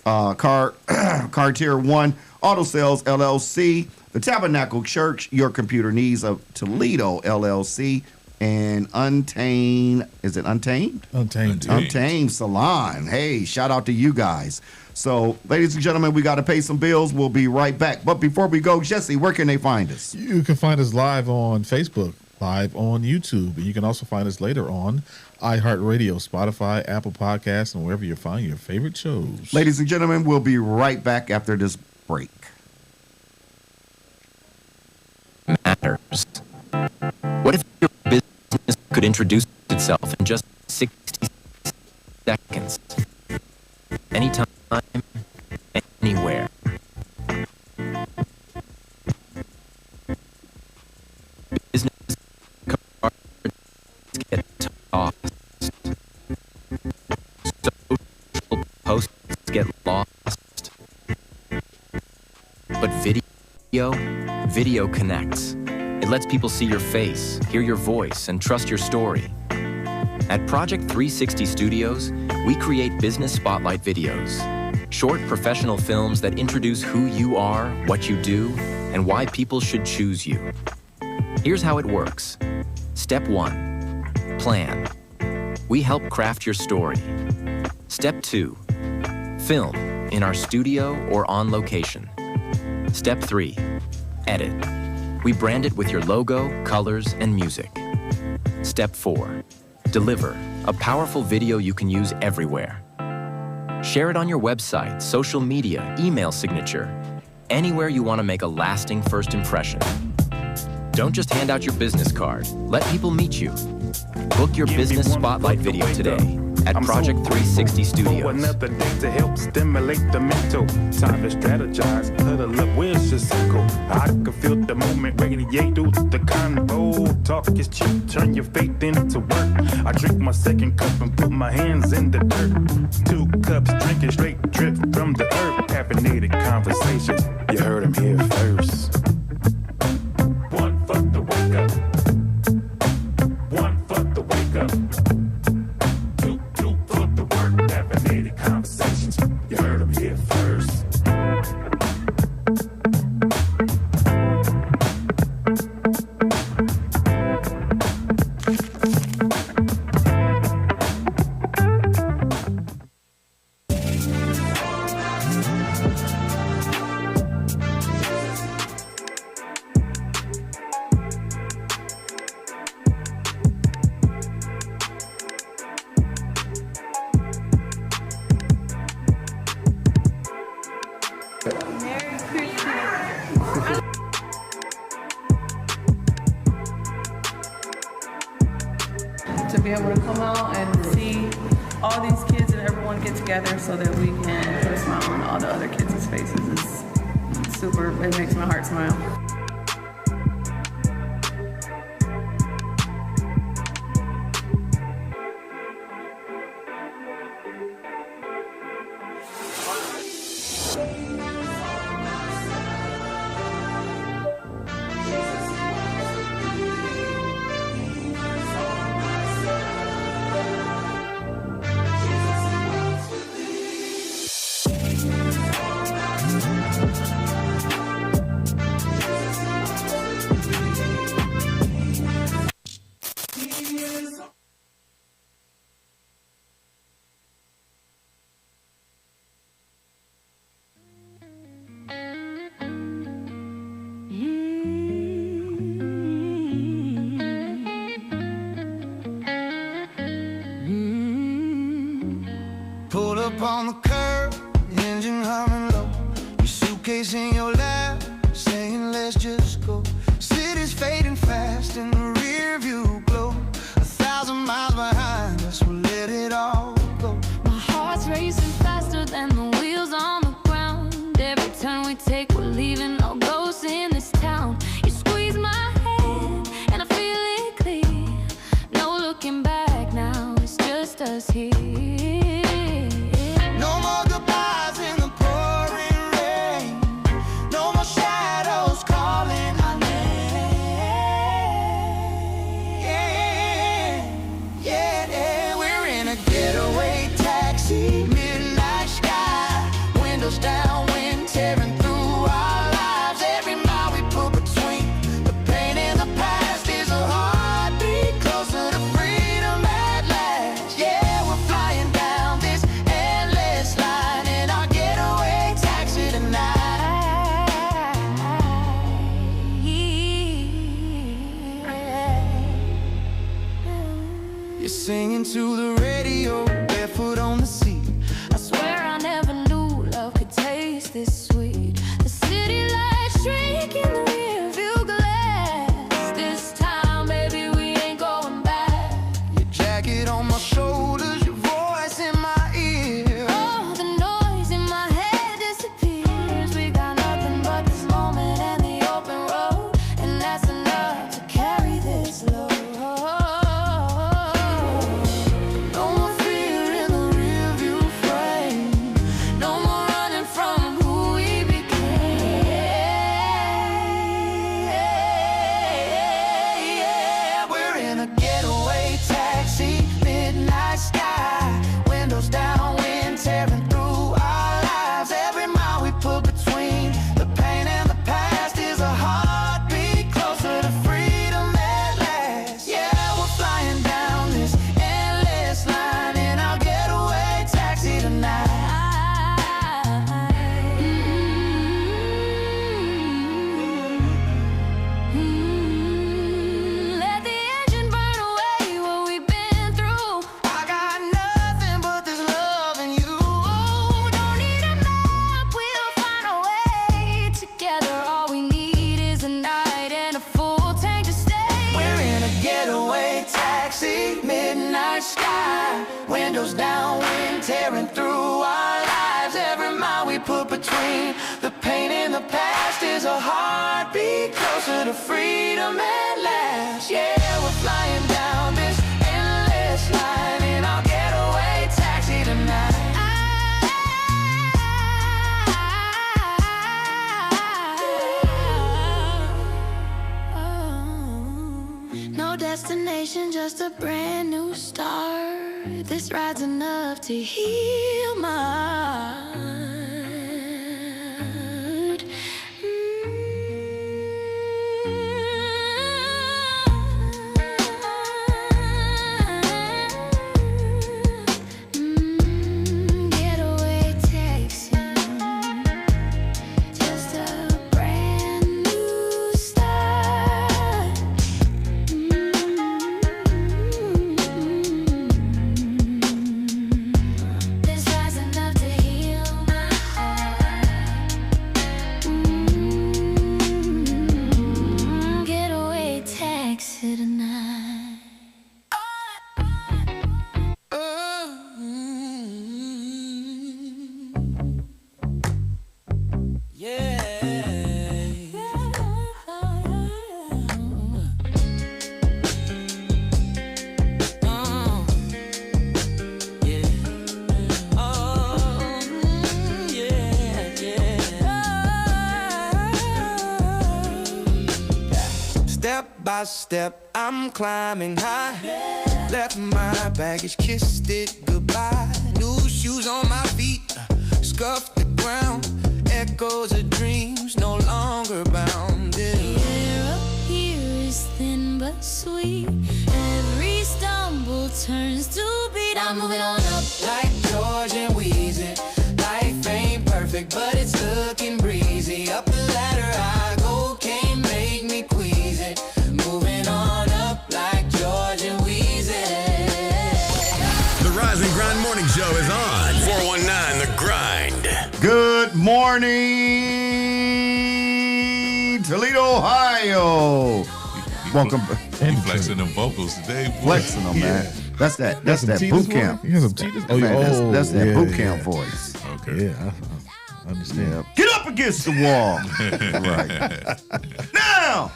Cartier One, Auto Sales LLC, The Tabernacle Church, Your Computer Needs of Toledo LLC, and Untamed, is it Untamed? Untamed. Untamed Salon. Hey, shout out to you guys. So, ladies and gentlemen, we got to pay some bills. We'll be right back. But before we go, Jesse, where can they find us? You can find us live on Facebook, live on YouTube, and you can also find us later on iHeartRadio, Spotify, Apple Podcasts, and wherever you find your favorite shows. Ladies and gentlemen, we'll be right back after this break. Matters. What if your business could introduce itself in just 60 seconds? Anytime, anywhere. Business cards get tossed. Social posts get lost. But video connects. It lets people see your face, hear your voice, and trust your story. At Project 360 Studios, we create business spotlight videos. Short professional films that introduce who you are, what you do, and why people should choose you. Here's how it works. Step 1, plan. We help craft your story. Step 2, film in our studio or on location. Step 3, edit. We brand it with your logo, colors, and music. Step 4, deliver a powerful video you can use everywhere. Share it on your website, social media, email signature, anywhere you want to make a lasting first impression. Don't just hand out your business card. Let people meet you. Book your business spotlight video today at Project 360 Studios. Another day to help stimulate the mental. Time to strategize, huddle up, where's your circle? I can feel the moment radiate through the convo. Talk is cheap, turn your faith into work. I drink my second cup and put my hands in the dirt. 2 cups, drinking straight drip from the earth. Caffeinated conversations, you heard them here first. One for the wake up. To be able to come out and see all these kids and everyone get together so that we can put a smile on all the other kids' faces is super, it makes my heart smile. Pull up on the curb, engine humming low. Your suitcase in your lap, saying let's just go. City's fading fast in the rear view glow. 1,000 miles behind us, we'll let it all go. My heart's racing faster than the wheels on the ground. Every turn we take, we're leaving no ghosts in this town. You squeeze my hand and I feel it clear. No looking back now, it's just us here. No more goodbyes in the pouring rain. No more shadows calling our name. Yeah, we're in a getaway taxi, midnight sky, windows down, wind tearing through our lives. Every mile we put between the pain and the past is a heartbeat closer to freedom at last. Yeah, we're flying down this endless line in our getaway taxi tonight. You're singing to the radio, barefoot on the seat. I swear I never knew love could taste this sweet. The city lights shrink in the rearview glass. This time, baby, we ain't going back. Your jacket on my shoulders, your voice in my ear. Oh, the noise in my head disappears. We got nothing but this moment and the open road, and that's enough to carry this load. No more fear in the rearview frame. No more running from who we became. Yeah, we're in a getaway taxi, midnight sky, windows down, wind tearing through our lives. Every mile we put between the pain and the past is a heartbeat closer to freedom at last. Yeah, we're flying down this endless line in our getaway taxi tonight. Let the engine burn away what we've been through. I got nothing but this love in you. Don't need a map, we'll find a way. Together, all we need is a night and a full tank to stay. We're in a getaway taxi, midnight sky, windows down, wind tearing through our lives. Every mile we put between the pain and the past is a heartbeat closer to freedom at last. Yeah, we're flying down this endless line in our getaway taxi tonight. No destination, just a brand new start. This ride's enough to heal my heart. Getaway taxi, just a brand new start. This ride's enough to heal by step, I'm climbing high. Left my baggage, kissed it goodbye. New shoes on my feet, scuffed the ground. Echoes of dreams, no longer bound. The air up here is thin but sweet. Every stumble turns to beat. I'm moving on up like George and Wheezy. Life ain't perfect, but it's looking breezy. Up the ladder I go, can't make me queasy. Moving on up like George and Wheezy. The Rise and Grind Morning Show is on. 419 The Grind. Good morning, Toledo, Ohio. Welcome. He flexing them vocals today. Boy. Flexing them, man. That's that boot camp. You have some cheetahs? That's that boot camp voice. Okay. Yeah, I understand. Yeah. Get up against the wall. Right. Now,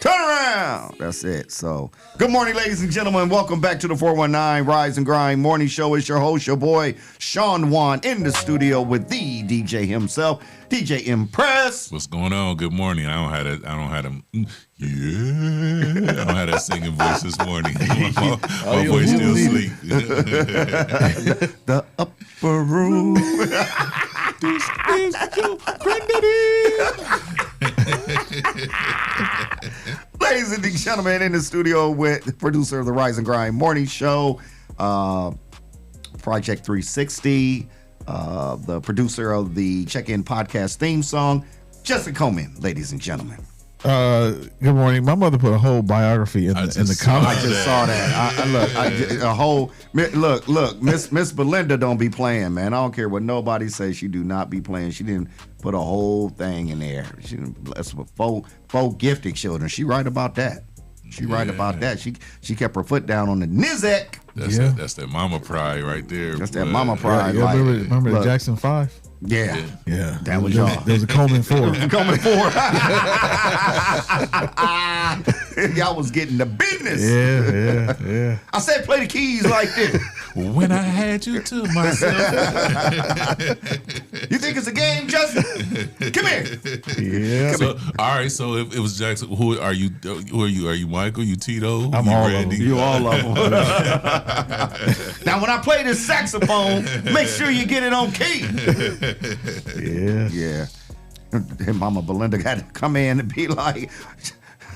turn around. That's it. So, good morning, ladies and gentlemen. Welcome back to the 419 Rise and Grind Morning Show. It's your host, your boy, Shawn in the studio with the DJ himself, DJ Mpress. What's going on? Good morning. I don't have them. Yeah. I don't have that singing voice this morning. My voice still asleep. The upper room. This is your Ladies and gentlemen, in the studio with the producer of the Rise and Grind Morning Show, Project 360, the producer of the Check-In Podcast theme song, Jessica Coleman, ladies and gentlemen. Good morning. My mother put a whole biography in the comments. I just saw that. Look, Miss Belinda don't be playing, man. I don't care what nobody says. She do not be playing. She didn't put a whole thing in there. She didn't bless with four gifted children. She right about that. Right about that. She kept her foot down on the Nizek. That's that mama pride right there. That's that mama pride. Yeah, remember the Jackson 5? Yeah. That was y'all. There's a Coleman 4. Coleman 4. Y'all was getting the business. Yeah. I said play the keys like this. When I had you to myself. You think it's a game, Justin? Come here. Yeah. All right. So if it was Jackson, who are you? Are you Michael? You Tito? I'm you all Randy? of them. You all of them. Now, when I play this saxophone, make sure you get it on key. Yeah. And Mama Belinda had to come in and be like,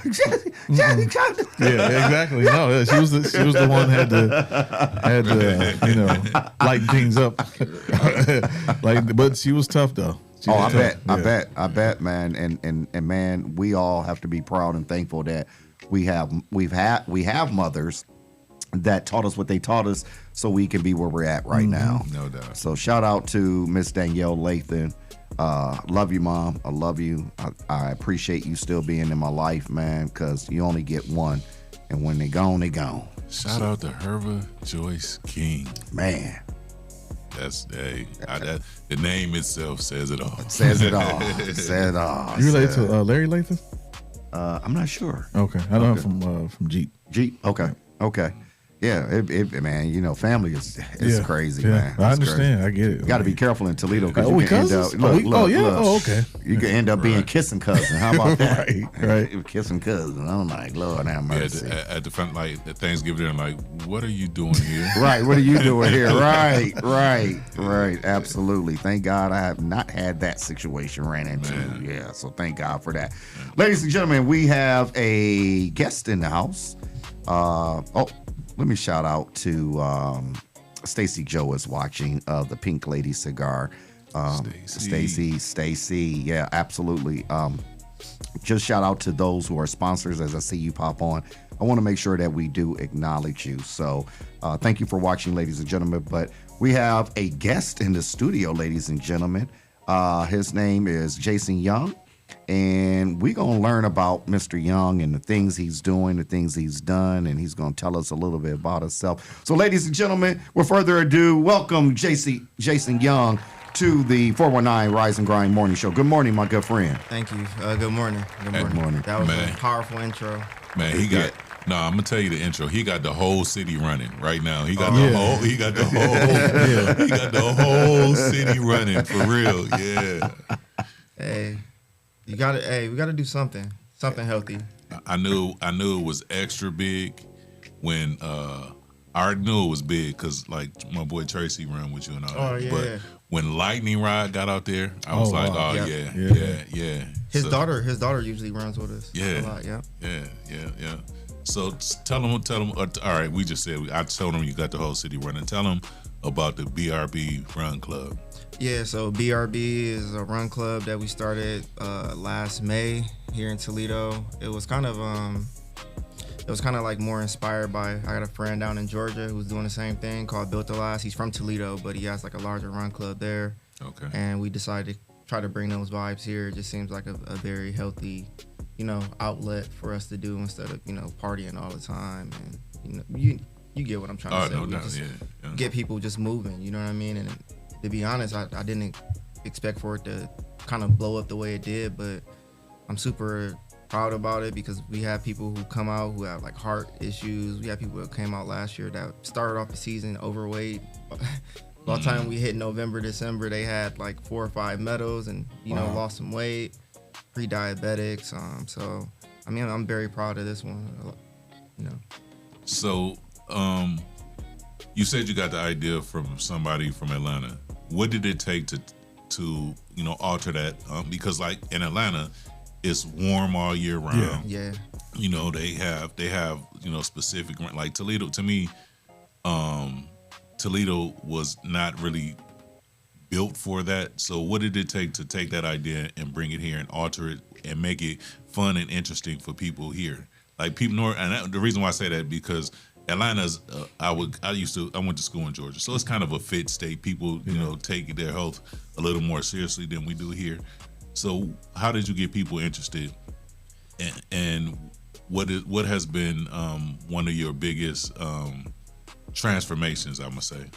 Jesse. Yeah, exactly. No, she was the one had to lighten things up. But she was tough though. I bet, man. And man, we all have to be proud and thankful that we have mothers that taught us what they taught us so we can be where we're at right now. No doubt. So shout out to Miss Danielle Lathan. Love you, Mom. I love you. I appreciate you still being in my life, man, because you only get one. And when they gone, they gone. Shout out to Herva Joyce King. Man. That's the name itself says it all. Says it all. You related to Larry Lathan? I'm not sure. Okay. I know him from Jeep. Jeep? Okay. Yeah, man, family is crazy, man. I understand. Crazy. I get it. You got to be careful in Toledo because you can end up. Okay. You can end up being kissing cousin. How about that? Right. Kissing cousin. I'm like, Lord have mercy. At the front, like at Thanksgiving, I'm like, what are you doing here? Right. What are you doing here? Right. Absolutely. Thank God I have not had that situation ran into. Man. Yeah. So thank God for that. Man. Ladies and gentlemen, we have a guest in the house. Let me shout out to Stacy Joe is watching the Pink Lady Cigar. Stacy. Yeah, absolutely. Just shout out to those who are sponsors as I see you pop on. I want to make sure that we do acknowledge you. So thank you for watching, ladies and gentlemen. But we have a guest in the studio, ladies and gentlemen. His name is Jason Young. And we're going to learn about Mr. Young and the things he's doing, the things he's done, and he's going to tell us a little bit about himself. So, ladies and gentlemen, without further ado, welcome Jason Young to the 419 Rise and Grind Morning Show. Good morning, my good friend. Thank you. Good morning. Good morning. That was a powerful intro. Man, I'm gonna tell you the intro. He got the whole city running right now. He got the whole city running for real. Yeah. Hey, we gotta do something healthy. I knew it was extra big when I already knew it was big because like my boy Tracy ran with you and all that. Oh yeah. But when Lightning Rod got out there, I was like, wow. oh Yep. yeah. His daughter usually runs with us. Yeah. A lot, yeah. Yeah. So tell them. All right, we just said I told them you got the whole city running. Tell them about the BRB Run Club. Yeah, so BRB is a run club that we started last May here in Toledo. It was kind of like more inspired by, I got a friend down in Georgia who's doing the same thing called Built to Last. He's from Toledo, but he has like a larger run club there. Okay. And we decided to try to bring those vibes here. It just seems like a very healthy, outlet for us to do instead of, partying all the time. And, you get what I'm trying to say. No doubt, yeah. Get people just moving, you know what I mean? And to be honest, I didn't expect for it to kind of blow up the way it did, but I'm super proud about it because we have people who come out who have like heart issues. We have people that came out last year that started off the season overweight. By the time we hit November, December, they had like 4 or 5 medals and lost some weight, pre-diabetics. So I mean, I'm very proud of this one. So you said you got the idea from somebody from Atlanta. What did it take to alter that? Because like in Atlanta, it's warm all year round. Yeah. They have specific, like Toledo. To me, Toledo was not really built for that. So what did it take to take that idea and bring it here and alter it and make it fun and interesting for people here? Like people know, and the reason why I say that because Atlanta's, I went to school in Georgia, so it's kind of a fit state. People, take their health a little more seriously than we do here. So, how did you get people interested? And what has been one of your biggest transformations? I'm gonna say.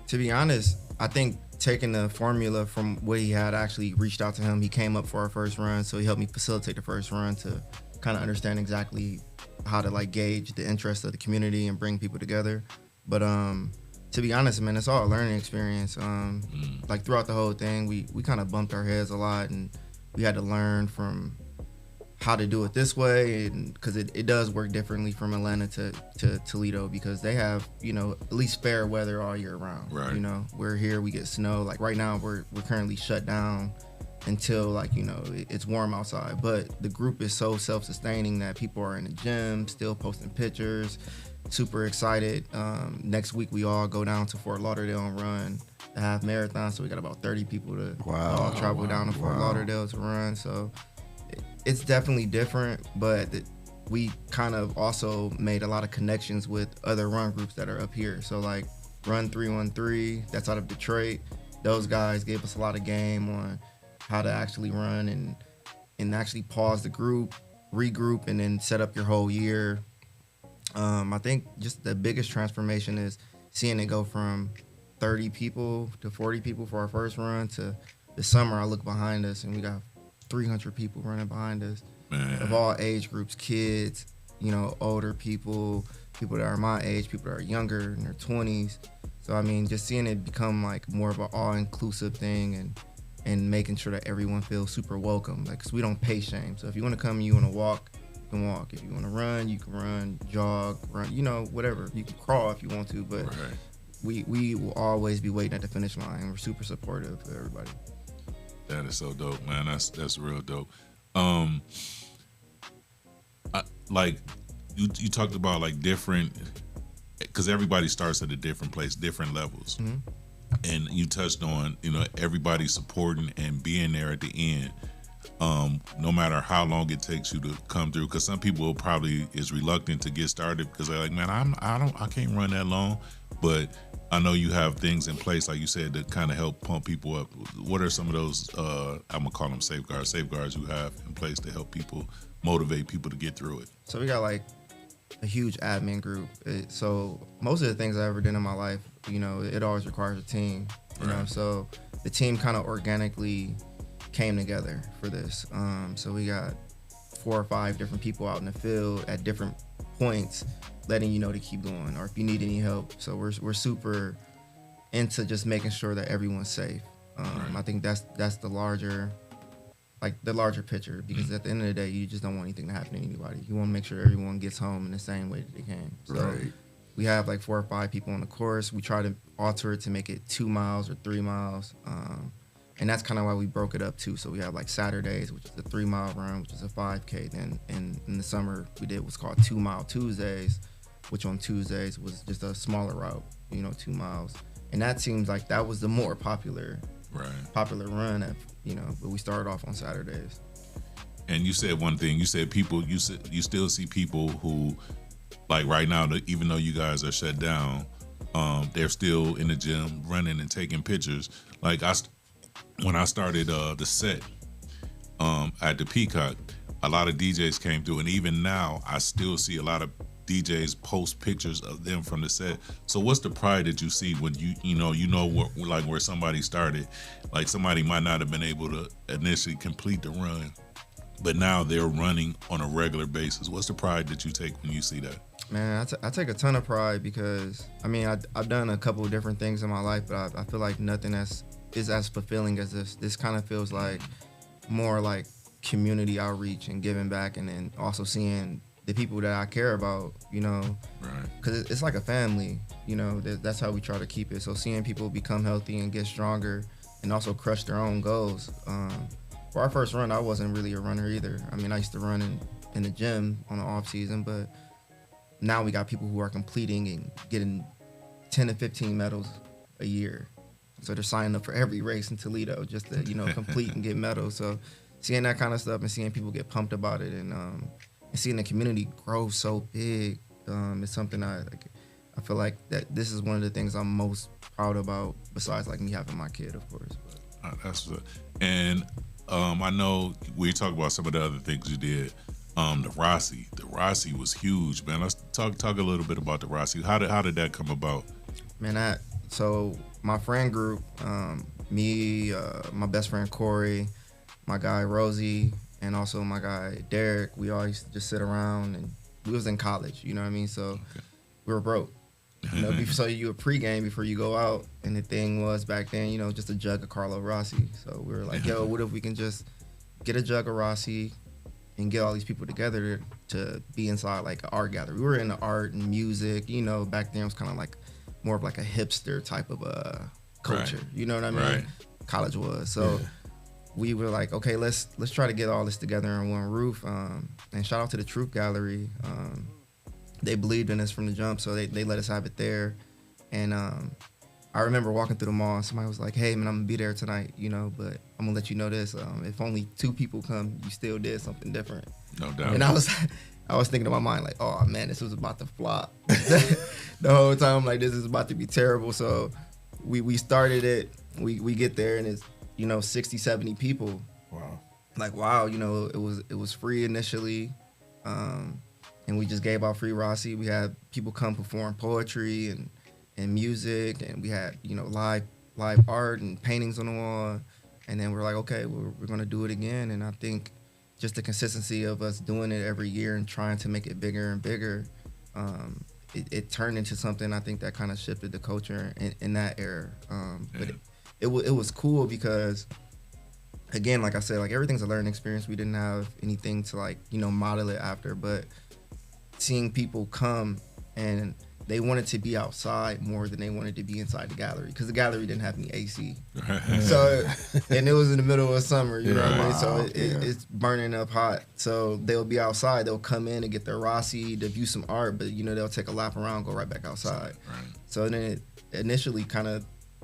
To be honest, I think taking the formula from what he had, actually reached out to him. He came up for our first run, so he helped me facilitate the first run to kind of understand exactly how to like gauge the interest of the community and bring people together. But to be honest, man, it's all a learning experience. Like throughout the whole thing, we kind of bumped our heads a lot, and we had to learn from how to do it this way, and because it does work differently from Atlanta to Toledo, because they have at least fair weather all year round. Right. We're here, we get snow. Like right now, we're currently shut down until it's warm outside. But the group is so self-sustaining that people are in the gym, still posting pictures. Super excited. Next week we all go down to Fort Lauderdale and run the half marathon. So we got about 30 people to all travel down to Fort Lauderdale to run. So it's definitely different, but we kind of also made a lot of connections with other run groups that are up here. So like Run 313, that's out of Detroit. Those guys gave us a lot of game on how to actually run and actually pause the group, regroup, and then set up your whole year. I think just the biggest transformation is seeing it go from 30 people to 40 people for our first run to the summer. I look behind us and we got 300 people running behind us. Man. Of all age groups, kids, older people that are my age, people that are younger in their 20s. So I mean, just seeing it become like more of an all-inclusive thing and making sure that everyone feels super welcome. Like, 'cause we don't pay shame. So if you want to come and you want to walk, you can walk. If you want to run, you can run, jog, run, whatever. You can crawl if you want to, but we will always be waiting at the finish line. We're super supportive of everybody. That is so dope, man. That's real dope. You talked about like different, because everybody starts at a different place, different levels. Mm-hmm. And you touched on, everybody supporting and being there at the end. No matter how long it takes you to come through, because some people probably is reluctant to get started because they're like, man, I can't run that long. But I know you have things in place, like you said, to kind of help pump people up. What are some of those, I'm gonna call them safeguards you have in place to help people, motivate people to get through it? So we got like a huge admin group. So most of the things I ever did in my life, it always requires a team. You know, so the team kind of organically came together for this. So we got 4 or 5 different people out in the field at different points, letting you know to keep going, or if you need any help. So we're super into just making sure that everyone's safe. I think that's the larger like the larger picture, because at the end of the day, you just don't want anything to happen to anybody. You want to make sure everyone gets home in the same way that they can. So we have like 4 or 5 people on the course. We try to alter it to make it 2 miles or 3 miles. And that's kind of why we broke it up too. So we have like Saturdays, which is a 3-mile run, which is a 5K. Then in the summer, we did what's called 2-mile Tuesdays, which on Tuesdays was just a smaller route, 2 miles. And that seems like that was the more popular run, but we started off on Saturdays. And you said one thing. You said you still see people who, like right now, even though you guys are shut down, they're still in the gym running and taking pictures. Like when I started the set at the Peacock, a lot of DJs came through, and even now I still see a lot of DJs post pictures of them from the set. So what's the pride that you see when you know where somebody started? Like somebody might not have been able to initially complete the run, but now they're running on a regular basis. What's the pride that you take when you see that? Man, I take a ton of pride because I've done a couple of different things in my life, but I feel like nothing is as fulfilling as this. This kind of feels like more like community outreach and giving back, and then also seeing the people that I care about, because it's like a family, that's how we try to keep it. So seeing people become healthy and get stronger and also crush their own goals. For our first run, I wasn't really a runner either. I used to run in the gym on the off season, but now we got people who are completing and getting 10 to 15 medals a year. So they're signing up for every race in Toledo just to, complete and get medals. So seeing that kind of stuff and seeing people get pumped about it and seeing the community grow so big is something I feel like that this is one of the things I'm most proud about, besides like me having my kid, of course. That's and I know we talked about some of the other things you did. The Rossi was huge, man. Let's talk a little bit about the Rossi. How did that come about? Man, so my friend group, me, my best friend Corey, my guy Rosie, and also my guy Derek, we all used to just sit around, and we was in college, you know what I mean? So we were broke. So you a pregame before you go out, and the thing was back then, just a jug of Carlo Rossi. So we were like, yo, what if we can just get a jug of Rossi and get all these people together to be inside like an art gallery. We were into art and music, back then it was kind of like more of like a hipster type of culture, you know what I mean? Right. College was. So we were like, okay, let's try to get all this together on one roof. And shout out to the Truth Gallery. They believed in us from the jump, so they let us have it there. And I remember walking through the mall and somebody was like, hey man, I'm gonna be there tonight, but I'm gonna let you know this. If only 2 people come, you still did something different. No doubt. And I was thinking in my mind, like, oh man, this was about to flop. The whole time, like, this is about to be terrible. So we started it, we get there and it's, 60, 70 people. Wow. Like, wow, it was free initially. And we just gave out free Rossi. We had people come perform poetry and music, and we had live art and paintings on the wall. And then we're like, okay, we're gonna do it again. And I think just the consistency of us doing it every year and trying to make it bigger and bigger, it turned into something I think that kind of shifted the culture in that era. But it was cool because, again, like I said, like everything's a learning experience. We didn't have anything to model it after, but seeing people come and they wanted to be outside more than they wanted to be inside the gallery, because the gallery didn't have any AC. So, and it was in the middle of summer, you know what I mean? So it's burning up hot. So they'll be outside, they'll come in and get their Rossi to view some art, but they'll take a lap around, go right back outside. Right. So then it initially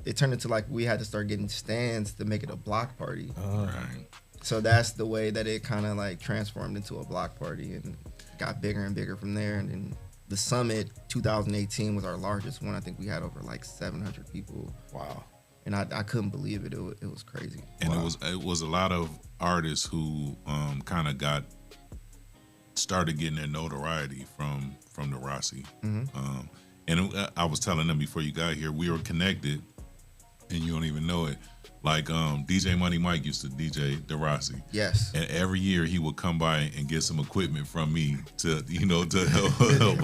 it turned into like we had to start getting stands to make it a block party. Right. So that's the way that it kind of like transformed into a block party and got bigger and bigger from there. And then the summit 2018 was our largest one. I think we had over like 700 people. Wow. And I couldn't believe it. It was crazy. And it was a lot of artists who kind of started getting their notoriety from the Rossi. Mm-hmm. And I was telling them before you got here, we were connected, and you don't even know it. Like DJ Money Mike used to DJ the Rossi. Yes. And every year he would come by and get some equipment from me to help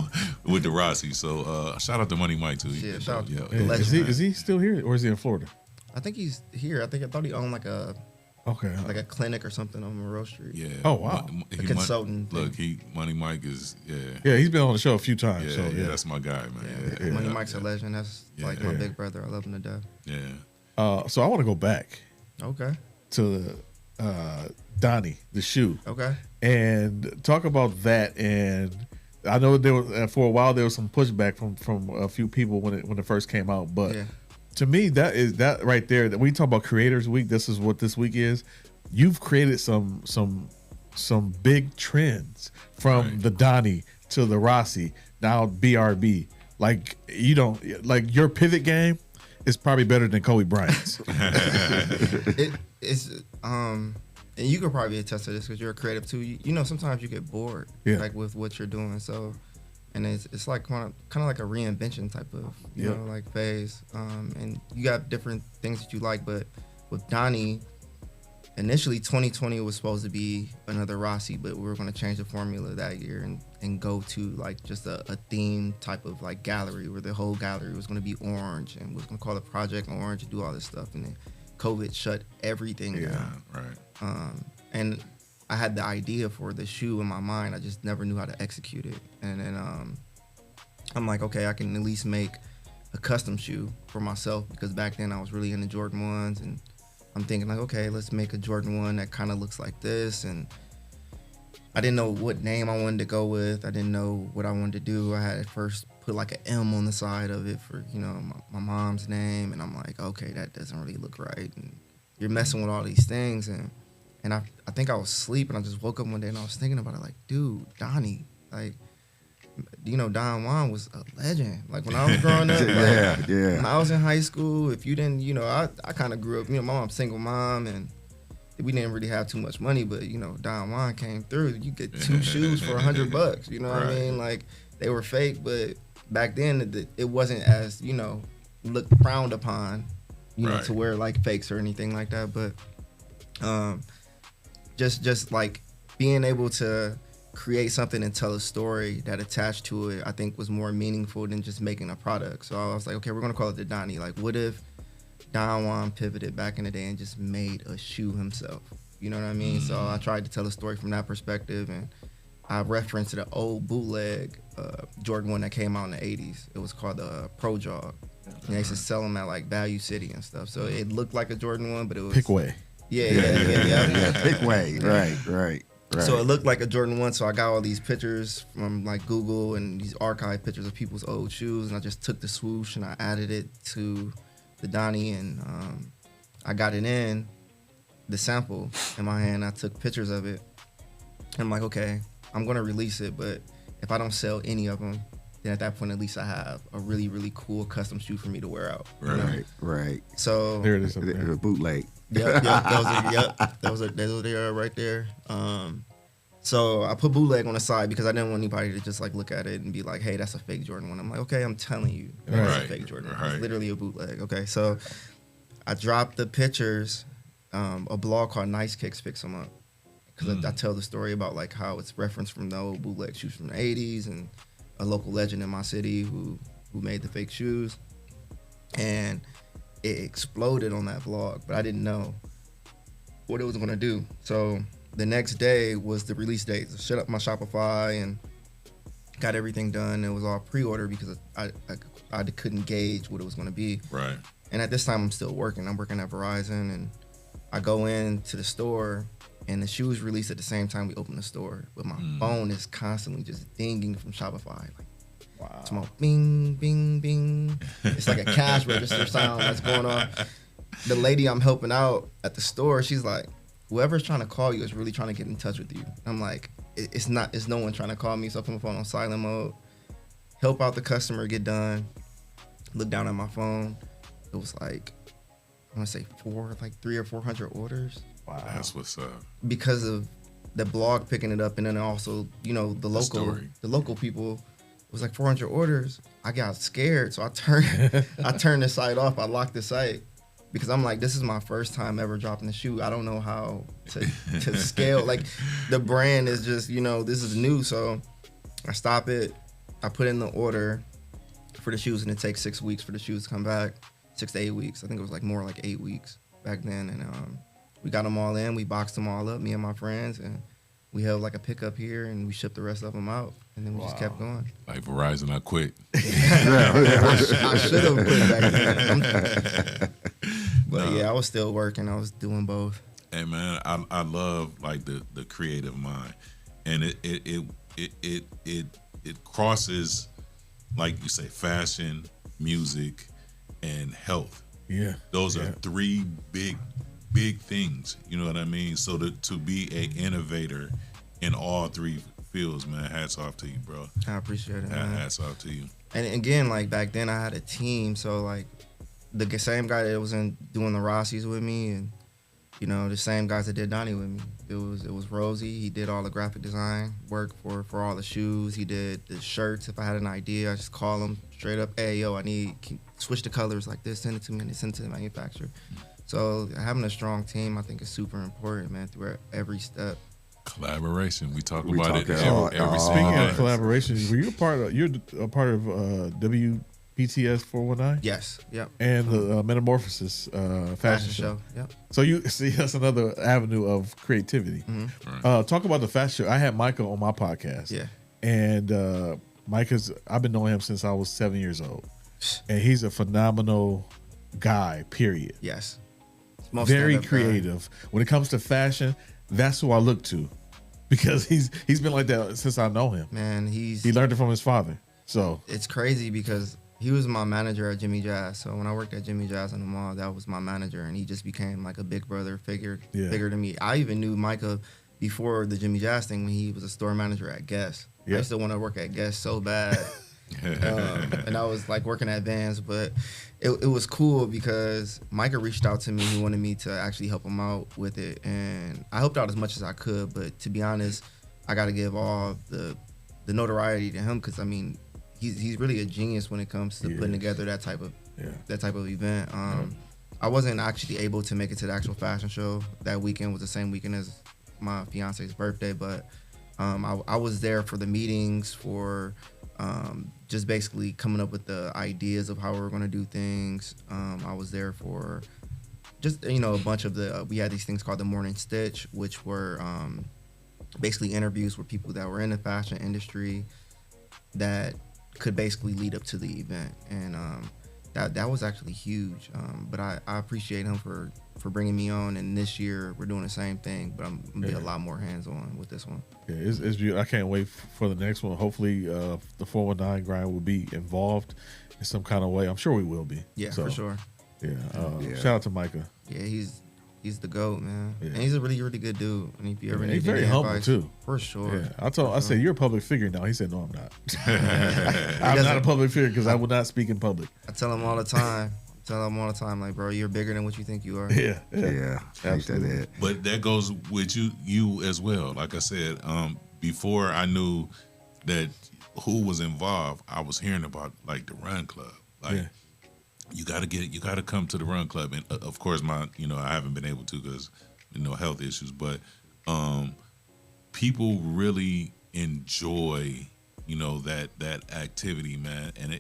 with the Rossi. So shout out to Money Mike too. Yeah, shout out to Is he still here or is he in Florida? I think he's here. I thought he owned like a Okay. Like a clinic or something on Monroe Street. Yeah. Oh, wow. A consultant. Look, Money Mike is Yeah, he's been on the show a few times. Yeah, so yeah, that's my guy, man. Money Mike's a legend. That's like my big brother. I love him to death. Yeah. So I want to go back. Okay. To Donnie, the shoe. Okay. And talk about that. And I know there was for a while there was some pushback from a few people when it first came out, but to me that right there. That when you talk about Creators Week, this is what this week is. You've created some big trends from the Donnie to the Rossi, now BRB. Like you don't like your pivot game is probably better than Kobe Bryant's. It's and you could probably attest to this because you're a creative too. You know, sometimes you get bored like with what you're doing. So, and it's like kind of like a reinvention type of you know like phase. And you got different things that you like, but with Donnie, initially 2020 was supposed to be another Rossi, but we were going to change the formula that year and go to like just a theme type of like gallery where the whole gallery was going to be orange and was going to call it Project Orange and do all this stuff. And then COVID shut everything down. Right. And I had the idea for the shoe in my mind. I just never knew how to execute it. And then I'm like, okay, I can at least make a custom shoe for myself because back then I was really into Jordan 1s and I'm thinking like, okay, let's make a Jordan 1 that kind of looks like this. And I didn't know what name I wanted to go with. I didn't know what I wanted to do. I had at first put like an M on the side of it for, you know, my mom's name. And I'm like, okay, that doesn't really look right. And you're messing with all these things. And I think I was asleep and I just woke up one day and I was thinking about it like, dude, Donnie, like, you know, Don Juan was a legend. Like when I was growing up, when I was in high school, if you didn't, you know, I kind of grew up, you know, my mom's single mom and we didn't really have too much money, but you know, Don Juan came through. You get 2 shoes for $100, you know what I mean? Like they were fake, but back then it wasn't as, you know, looked frowned upon, you know, to wear like fakes or anything like that. But just like being able to create something and tell a story that attached to it, I think was more meaningful than just making a product. So I was like, okay, we're gonna call it the Donnie. Like, what if Don Juan pivoted back in the day and just made a shoe himself? You know what I mean? So I tried to tell a story from that perspective, and I referenced the old bootleg Jordan 1 that came out in the 80s. It was called the Pro Jog. And they used to sell them at like Value City and stuff. So it looked like a Jordan 1, but it was Pickway. Yeah. Pickway. Right. So it looked like a Jordan 1, so I got all these pictures from like Google and these archive pictures of people's old shoes, and I just took the swoosh and I added it to the Donnie, and I got it in the sample in my hand. I took pictures of it. And I'm like, okay, I'm gonna release it, but if I don't sell any of them, then at that point at least I have a really, really cool custom shoe for me to wear out. Right. So there it is. The bootleg. Yep. Those are right there. So I put bootleg on the side because I didn't want anybody to just like look at it and be like, hey, that's a fake Jordan 1. I'm like, okay, I'm telling you, that's a fake Jordan 1. It's literally a bootleg. Okay, so I dropped the pictures. A blog called Nice Kicks picks them up because I tell the story about like how it's referenced from the old bootleg shoes from the 80s and a local legend in my city who made the fake shoes, and it exploded on that vlog, but I didn't know what it was gonna do. So the next day was the release date. So set up my Shopify and got everything done. It was all pre-order because I couldn't gauge what it was gonna be. Right. And at this time I'm still working. I'm working at Verizon, and I go into the store and the shoe was released at the same time we open the store. But my phone is constantly just dinging from Shopify. Like, wow. It's my bing, bing, bing. It's like a cash register sound that's going on. The lady I'm helping out at the store, she's like, whoever's trying to call you is really trying to get in touch with you. I'm like, it's no one trying to call me. So I put my phone on silent mode, help out the customer, get done, look down at my phone. It was like, I want to say 300 or 400 orders. Wow. That's what's up. Because of the blog picking it up, and then also, you know, the local people, it was like 400 orders. I got scared, so I turned the site off. I locked the site because I'm like, this is my first time ever dropping the shoe. I don't know how to scale. Like the brand is just, you know, this is new. So I stop it. I put in the order for the shoes, and it takes 6 weeks for the shoes to come back. 6 to 8 weeks. I think it was like more like 8 weeks back then. And we got them all in. We boxed them all up, me and my friends, and we held like a pickup here, and we shipped the rest of them out, and then we just kept going. Like Verizon, I quit. I should have quit back then. But yeah, I was still working. I was doing both. Hey man, I love like the creative mind, and it crosses, like you say, fashion, music, and health. Yeah, those are three big things. You know what I mean? So to be an innovator in all three fields, man, hats off to you, bro. I appreciate it, man. Hats off to you. And again, like back then, I had a team. So like the same guy that was doing the Rossies with me, and you know the same guys that did Donnie with me. It was Rosie. He did all the graphic design work for all the shoes. He did the shirts. If I had an idea, I just call him straight up. Hey, yo, switch the colors like this. Send it to me, and they send it to the manufacturer. So having a strong team, I think, is super important, man, through every step. Collaboration. We talk about it every Speaking of collaboration, you're a part of WPTS 419? Yes. Yep. And the Metamorphosis fashion show. Yep. So you see, that's another avenue of creativity. Mm-hmm. Talk about the fashion show. I had Micah on my podcast. Yeah. And I've been knowing him since I was 7 years old, and he's a phenomenal guy. Period. Yes. Very creative. When it comes to fashion, that's who I look to, because he's been like that since I know him. Man, he learned it from his father. So it's crazy because he was my manager at Jimmy Jazz. So when I worked at Jimmy Jazz in the mall, that was my manager, and he just became like a big brother figure to me. I even knew Micah before the Jimmy Jazz thing when he was a store manager at Guess. I used to want to work at Guess so bad. And I was like working at Vans, but it was cool because Micah reached out to me. He wanted me to actually help him out with it, and I helped out as much as I could. But to be honest, I got to give all the notoriety to him, because I mean, he's really a genius when it comes to putting together that type of event. I wasn't actually able to make it to the actual fashion show. That weekend was the same weekend as my fiance's birthday, but I was there for the meetings, for just basically coming up with the ideas of how we were going to do things. I was there for just, a bunch of we had these things called the Morning Stitch, which were basically interviews with people that were in the fashion industry that could basically lead up to the event. And that was actually huge. But I appreciate him for bringing me on. And this year we're doing the same thing, but I'm going to be a lot more hands-on with this one. Yeah, it's beautiful. I can't wait for the next one. Hopefully the 419 grind will be involved in some kind of way. I'm sure we will be. Yeah, for sure. Yeah. Shout out to Micah. Yeah, he's the GOAT, man. Yeah. And he's a really, really good dude. And if you ever need he's very humble advice, too. For sure. Yeah. I said, you're a public figure now. He said, no, I'm not. I'm not a public figure because I would not speak in public. I tell him all the time. Like, bro, you're bigger than what you think you are. Yeah. Absolutely. But that goes with you as well. Like I said, before I knew that who was involved, I was hearing about like the Run Club. Like, you got to come to the Run Club. And of course, I haven't been able to because, health issues. But people really enjoy, that activity, man. And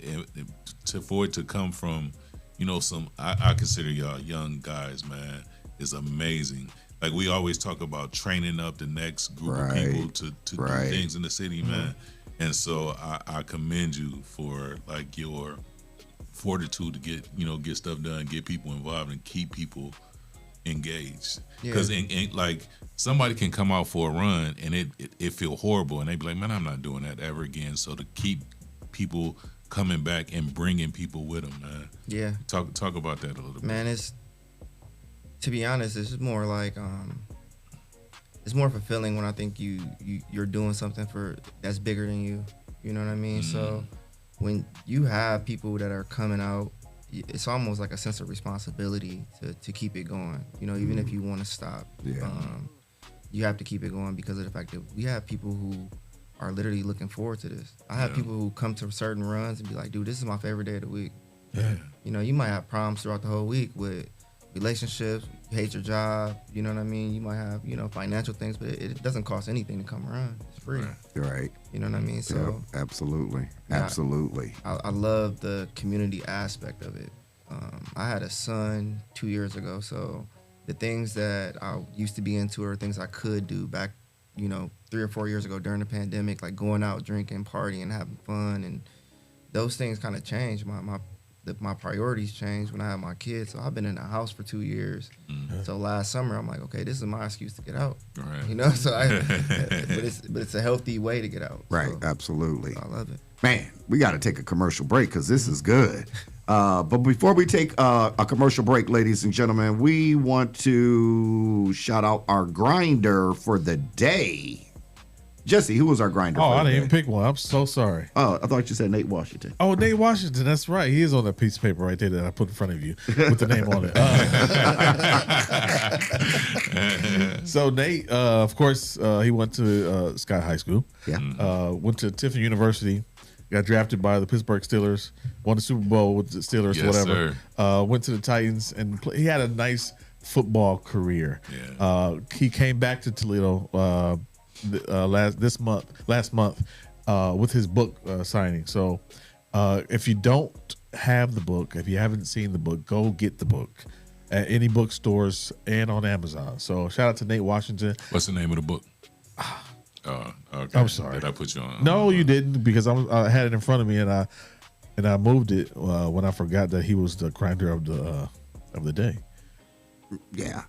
for it to come from, I consider y'all young guys, man, is amazing. Like, we always talk about training up the next group of people to do things in the city, man. And so I commend you for like your fortitude to get stuff done, get people involved, and keep people engaged. Because like, somebody can come out for a run and it feel horrible, and they be like, man, I'm not doing that ever again. So to keep people coming back and bringing people with them, man. Yeah. Talk about that a little bit. Man, to be honest, it's just more like it's more fulfilling when I think you're doing something that's bigger than you. You know what I mean? So when you have people that are coming out, it's almost like a sense of responsibility to keep it going. Even if you want to stop, you have to keep it going because of the fact that we have people who are literally looking forward to this. I have people who come to certain runs and be like, dude, this is my favorite day of the week. Yeah. You might have problems throughout the whole week with relationships, you hate your job, you know what I mean? You might have, financial things, but it doesn't cost anything to come around. It's free. Right. You know what I mean? So absolutely. Yeah, Absolutely. I love the community aspect of it. I had a son 2 years ago, so the things that I used to be into are things I could do back, 3 or 4 years ago during the pandemic, like going out, drinking, partying, having fun, and those things kind of changed. My priorities changed when I had my kids. So I've been in the house for 2 years. Mm-hmm. So last summer, I'm like, okay, this is my excuse to get out. Right. So but it's a healthy way to get out. Right, so, absolutely. I love it. Man, we got to take a commercial break because this is good. But before we take a commercial break, ladies and gentlemen, we want to shout out our grinder for the day. Jesse, who was our grinder? Oh, I didn't even pick one. I'm so sorry. Oh, I thought you said Nate Washington. Oh, Nate Washington. That's right. He is on that piece of paper right there that I put in front of you with the name on it. So Nate, of course, he went to Scott High School. Yeah. Went to Tiffin University. Got drafted by the Pittsburgh Steelers. Won the Super Bowl with the Steelers, yes, whatever. Went to the Titans and he had a nice football career. Yeah. He came back to Toledo. Last month with his book signing. So if you don't have the book, if you haven't seen the book, go get the book at any bookstores and on Amazon. So shout out to Nate Washington. What's the name of the book? Okay. I'm sorry. Did I put you on? No, you didn't, because I had it in front of me and I moved it when I forgot that he was the grinder of the day. Yeah.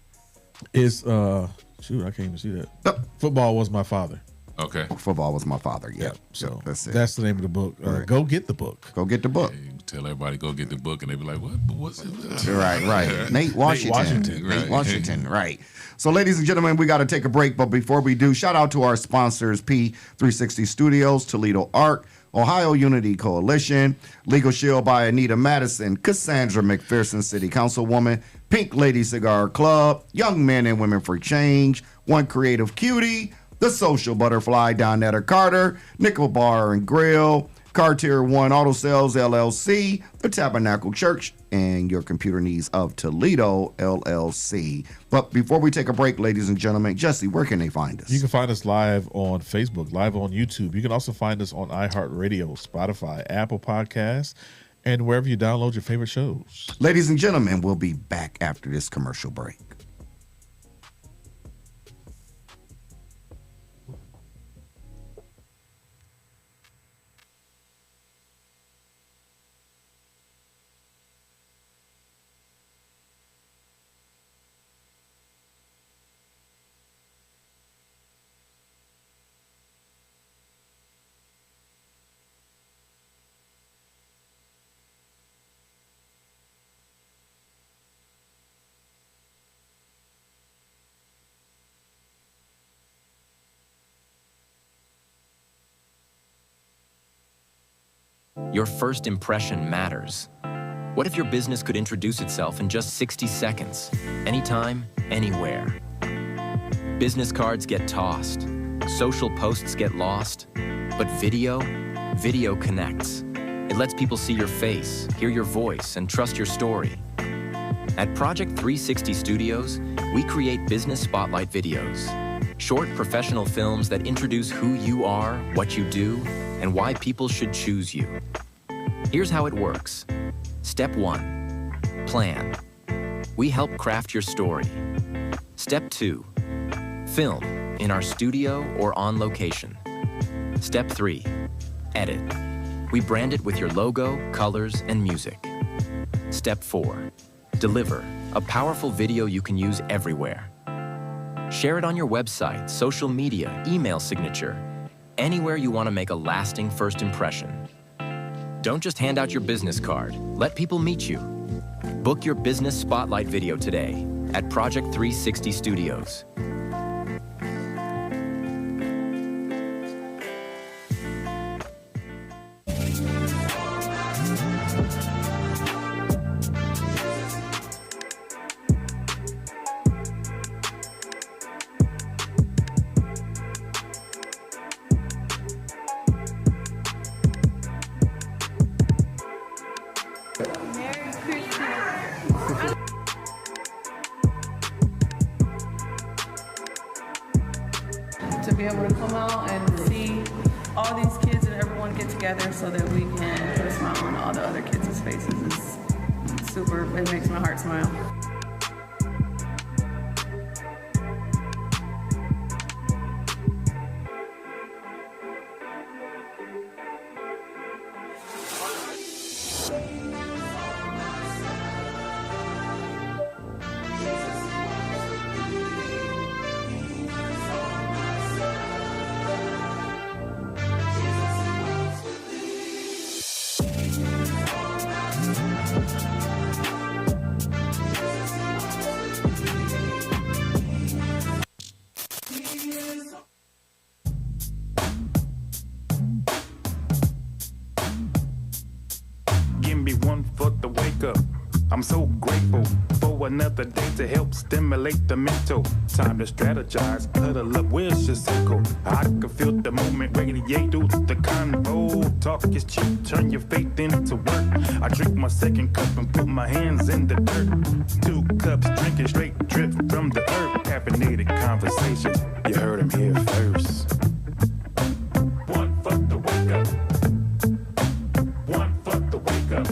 It's shoot, I can't even see that. Oh. Football Was My Father. Okay. Football Was My Father. Yeah. So that's it. That's the name of the book. Go get the book. Go get the book. Hey, tell everybody go get the book, and they be like, "What? What's it?" Right. Nate Washington. Nate Washington. Right. So, ladies and gentlemen, we got to take a break, but before we do, shout out to our sponsors: P360 Studios, Toledo Arc, Ohio Unity Coalition, Legal Shield by Anita Madison, Cassandra McPherson, City Councilwoman, Pink Lady Cigar Club, Young Men and Women for Change, One Creative Cutie, The Social Butterfly, Donetta Carter, Nickel Bar and Grill, Cartier One Auto Sales LLC, The Tabernacle Church, and Your Computer Needs of Toledo LLC. But before we take a break, ladies and gentlemen, Jesse, where can they find us? You can find us live on Facebook, live on YouTube. You can also find us on iHeartRadio, Spotify, Apple Podcasts, and wherever you download your favorite shows. Ladies and gentlemen, we'll be back after this commercial break. Your first impression matters. What if your business could introduce itself in just 60 seconds? Anytime, anywhere. Business cards get tossed. Social posts get lost. But video connects. It lets people see your face, hear your voice, and trust your story. At Project 360 Studios, we create business spotlight videos. Short professional films that introduce who you are, what you do, and why people should choose you. Here's how it works. Step 1, plan. We help craft your story. Step 2, film in our studio or on location. Step 3, edit. We brand it with your logo, colors, and music. Step 4, deliver a powerful video you can use everywhere. Share it on your website, social media, email signature, anywhere you want to make a lasting first impression. Don't just hand out your business card. Let people meet you. Book your business spotlight video today at Project 360 Studios. To be able to come out and see all these kids and everyone get together so that we can put a smile on all the other kids' faces is super, it makes my heart smile. I'm so grateful for another day to help stimulate the mental. Time to strategize, huddle up, where's your circle? I can feel the moment radiate through the convo. Talk is cheap, turn your faith into work. I drink my second cup and put my hands in the dirt. 2 cups drinking straight drip from the earth. Caffeinated conversations, you heard them here first. One for the wake up. One for the wake up.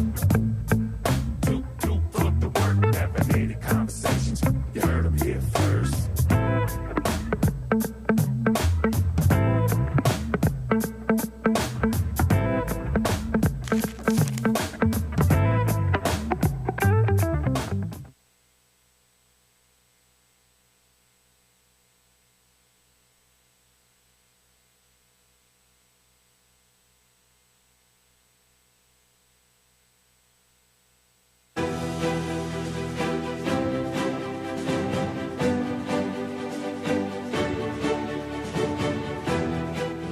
Two for the work. Caffeinated conversations, you heard them here first.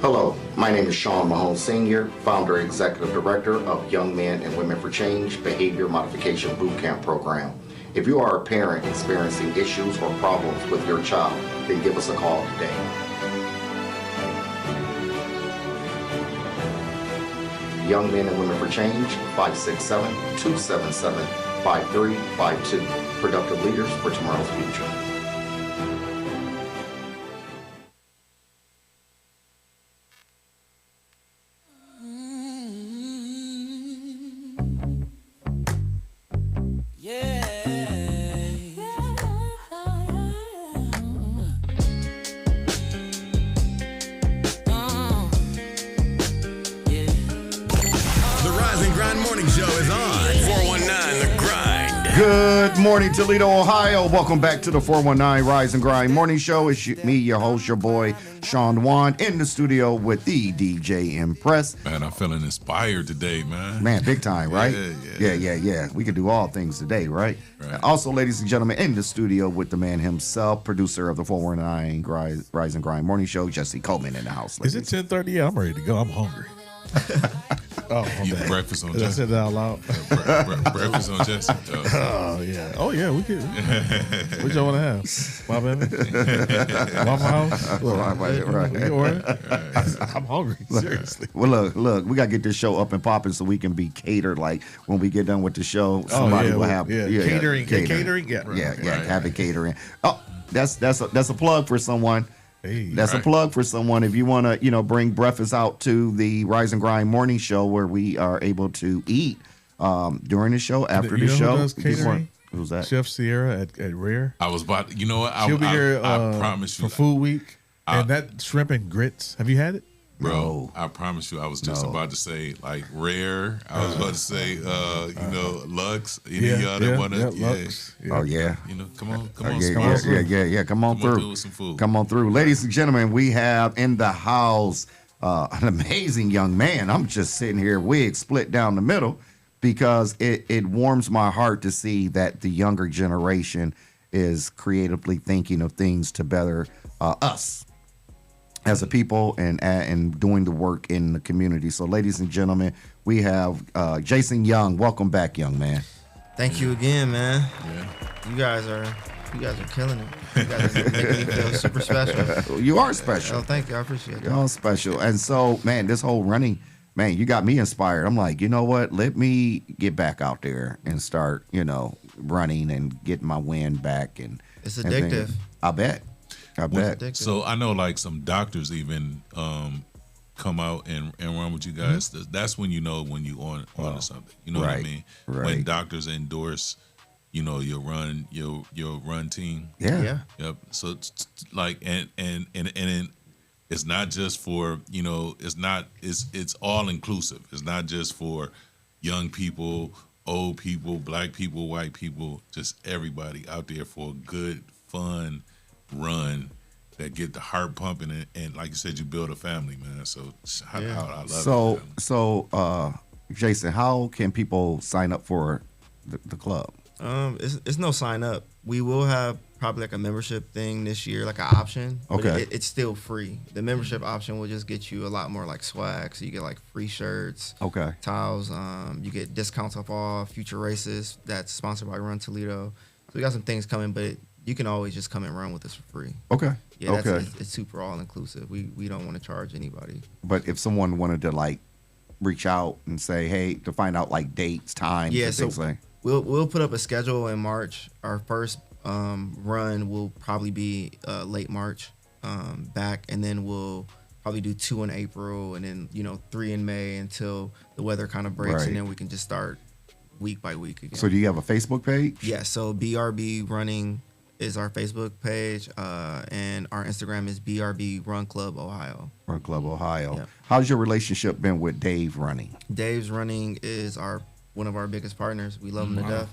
Hello, my name is Shawn Mahone Sr., founder and executive director of Young Men and Women for Change Behavior Modification Bootcamp Program. If you are a parent experiencing issues or problems with your child, then give us a call today. Young Men and Women for Change, 567-277-5352. Productive leaders for tomorrow's future. Good morning, Toledo, Ohio. Welcome back to the 419 Rise and Grind Morning Show. It's me, your host, your boy, Shawn Juan, in the studio with the DJ Mpress. Man, I'm feeling inspired today, man. Man, big time, right? Yeah. We can do all things today, right? Also, ladies and gentlemen, in the studio with the man himself, producer of the 419 Rise and Grind Morning Show, Jesse Coleman in the house. Is it 10:30? Yeah, I'm ready to go. I'm hungry. You breakfast on Jesse. I said that out loud. Breakfast on Jesse. Oh yeah, we could. What y'all want to have? My baby. Waffle House. Right. You order? I'm hungry. Seriously. Well, look, we gotta get this show up and popping so we can be catered. Like when we get done with the show, somebody will have catering. Have it catering. Oh, that's a plug for someone. Hey, that's a plug for someone. If you want to, bring breakfast out to the Rise and Grind Morning Show where we are able to eat during the show, after the show. Who does catering? Who's that? Chef Sierra at Rare. I was about. You know what? She'll be here. I promise you for Food Week. And that shrimp and grits. Have you had it? Bro, No. I promise you, I was just about to say like Rare. I was about to say, Lux. Any of y'all that want to? Lux. Yeah. Oh yeah. Come on. Come on through. With some food. Come on through, ladies and gentlemen. We have in the house an amazing young man. I'm just sitting here, wig split down the middle, because it warms my heart to see that the younger generation is creatively thinking of things to better us as a people and doing the work in the community. So, ladies and gentlemen, we have Jason Young. Welcome back, young man. Thank you again, man. Yeah. You guys are killing it. You guys are making me feel super special. You are special. Oh, thank you. I appreciate You're that. all special. And so, man, this whole running, man, you got me inspired. I'm like, you know what? Let me get back out there and start, running and getting my wind back. And It's addictive. I bet. So I know like some doctors even come out and run with you guys. Mm-hmm. That's when you know when you on to something. You know what I mean? Right. When doctors endorse, your run team. Yeah. Yep. So it's like and it's not just for it's all inclusive. It's not just for young people, old people, black people, white people, just everybody out there for a good, fun run that get the heart pumping and like you said, you build a family, man. So I love it. So Jason, how can people sign up for the club? It's no sign up. We will have probably like a membership thing this year, like an option. But Okay. it's still free. The membership option will just get you a lot more like swag. So you get like free shirts, Okay. towels. You get discounts off all future races that's sponsored by Run Toledo. So we got some things coming, but you can always just come and run with us for free. Okay. Yeah, Okay. It's super all inclusive. We don't want to charge anybody. But if someone wanted to like reach out and say, hey, to find out like dates, times, Yeah, and so things like. we'll put up a schedule in March. Our first run will probably be late March back, and then we'll probably do 2 in April, and then 3 in May until the weather kind of breaks, Right. and then we can just start week by week again. So do you have a Facebook page? Yeah, so BRB Running is our Facebook page, and our Instagram is BRB Run Club Ohio. Run Club Ohio. Yeah. How's your relationship been with Dave Running? Dave's Running is one of our biggest partners. We love them to death.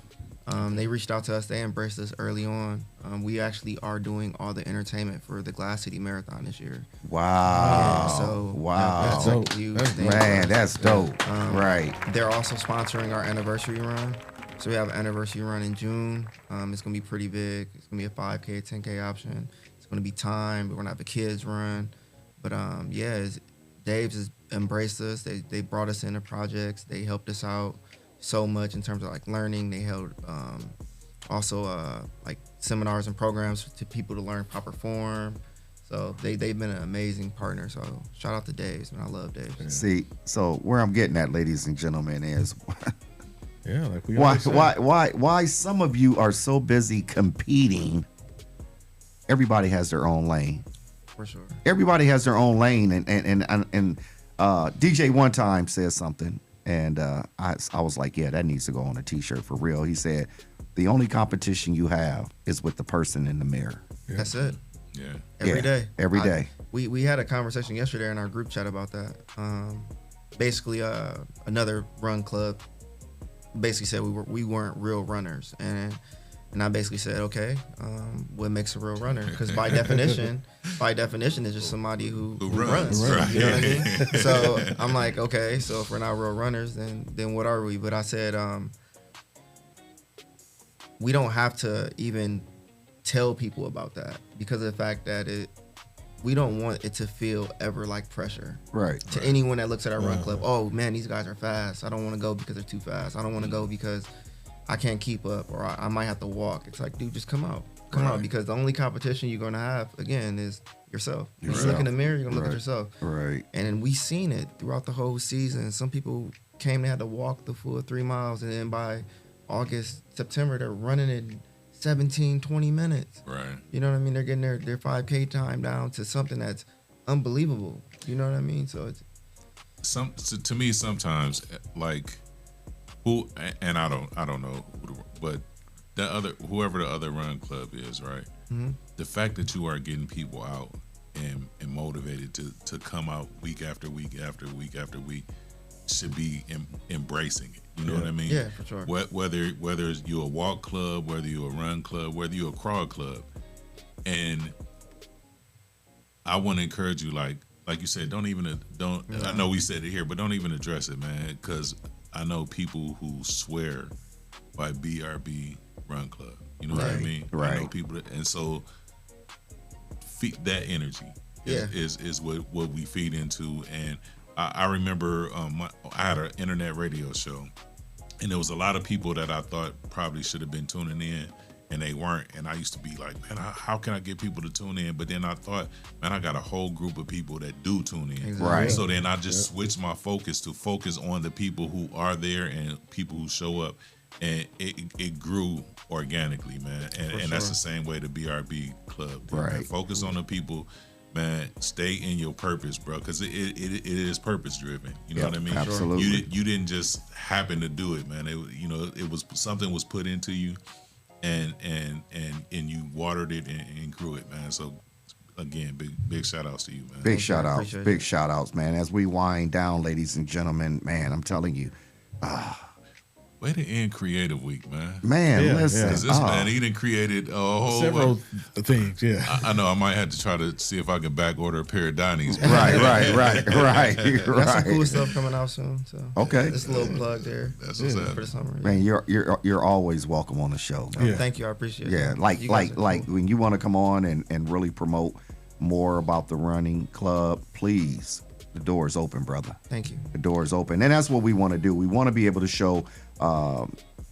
They reached out to us. They embraced us early on. We actually are doing all the entertainment for the Glass City Marathon this year. Wow. Yeah, so wow. that's like a huge thing for Man, us. that's dope. Right. They're also sponsoring our anniversary run. So we have an anniversary run in June. It's going to be pretty big. It's going to be a 5K, 10K option. It's going to be timed. We're going to have a kids run. But Dave's has embraced us. They brought us into projects. They helped us out so much in terms of like learning. They held also like seminars and programs to people to learn proper form. So they've been an amazing partner. So shout out to Dave's, man. I love Dave's. Yeah. See, so where I'm getting at, ladies and gentlemen, is yeah, like we why some of you are so busy competing. Everybody has their own lane. For sure. Everybody has their own lane, and DJ one time said something, and I was like, yeah, that needs to go on a T-shirt for real. He said, the only competition you have is with the person in the mirror. Yeah. That's it. Yeah. Every day. Every day. We had a conversation yesterday in our group chat about that. Basically, another run club basically said we weren't real runners, and I basically said, okay, what makes a real runner? Because by definition, it's just somebody who runs. Right. You know what I mean? So I'm like, okay, so if we're not real runners, then what are we? But I said, we don't have to even tell people about that because of the fact that we don't want it to feel ever like pressure. Right. To anyone that looks at our run club, oh man, these guys are fast. I don't want to go because they're too fast. I don't want to go because I can't keep up, or I might have to walk. It's like, dude, just come out. Come out, because the only competition you're gonna have again is yourself. When you look in the mirror, you're gonna look at yourself. Right. And then we seen it throughout the whole season. Some people came, they had to walk the full 3 miles, and then by August, September, they're running in 17, 20 minutes. Right. You know what I mean? They're getting their 5K time down to something that's unbelievable. You know what I mean? So it's to me sometimes, like, who, and I don't know, but whoever the other run club is, right? Mm-hmm. The fact that you are getting people out and motivated to come out week after week after week after week should be embracing it. You know what I mean? Yeah, for sure. Whether you're a walk club, whether you're a run club, whether you're a crawl club, and I want to encourage you, like you said, don't. I know we said it here, but don't even address it, man, because I know people who swear by BRB Run Club. You know what I mean? Right. I know people and so feed that energy. Is what we feed into. And I remember I had an internet radio show, and there was a lot of people that I thought probably should have been tuning in, and they weren't. And I used to be like, man, how can I get people to tune in? But then I thought, man, I got a whole group of people that do tune in. Exactly. Right. So then I just switched my focus to focus on the people who are there and people who show up. And it grew organically, man. And that's the same way the BRB club did, right. Man. Focus on the people, man. Stay in your purpose, bro, because it is purpose driven. You know what I mean? Absolutely. You didn't just happen to do it, man. It was something was put into you, and you watered it and grew it, man. So again, big shout outs to you, man. Big shout outs, man. As we wind down, ladies and gentlemen, man, I'm telling you. Way to end Creative Week, man. Man, listen. This man, he done created a whole several things. Yeah, I know. I might have to try to see if I can back order a pair of Donnies. Right. Got some cool stuff coming out soon. So okay, just a little plug there. That's what's up for the summer. Man, you're always welcome on the show. Man. Thank you. I appreciate it. Yeah, like when you want to come on and really promote more about the running club, please. The door is open, brother. Thank you. The door is open. And that's what we want to do. We want to be able to show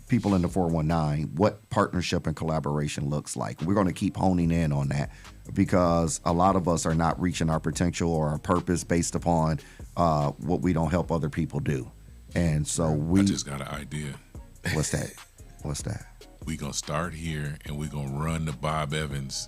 people in the 419 what partnership and collaboration looks like. We're going to keep honing in on that because a lot of us are not reaching our potential or our purpose based upon what we don't help other people do. And so I just got an idea. What's that? What's that? We gonna start here and we gonna run to Bob Evans.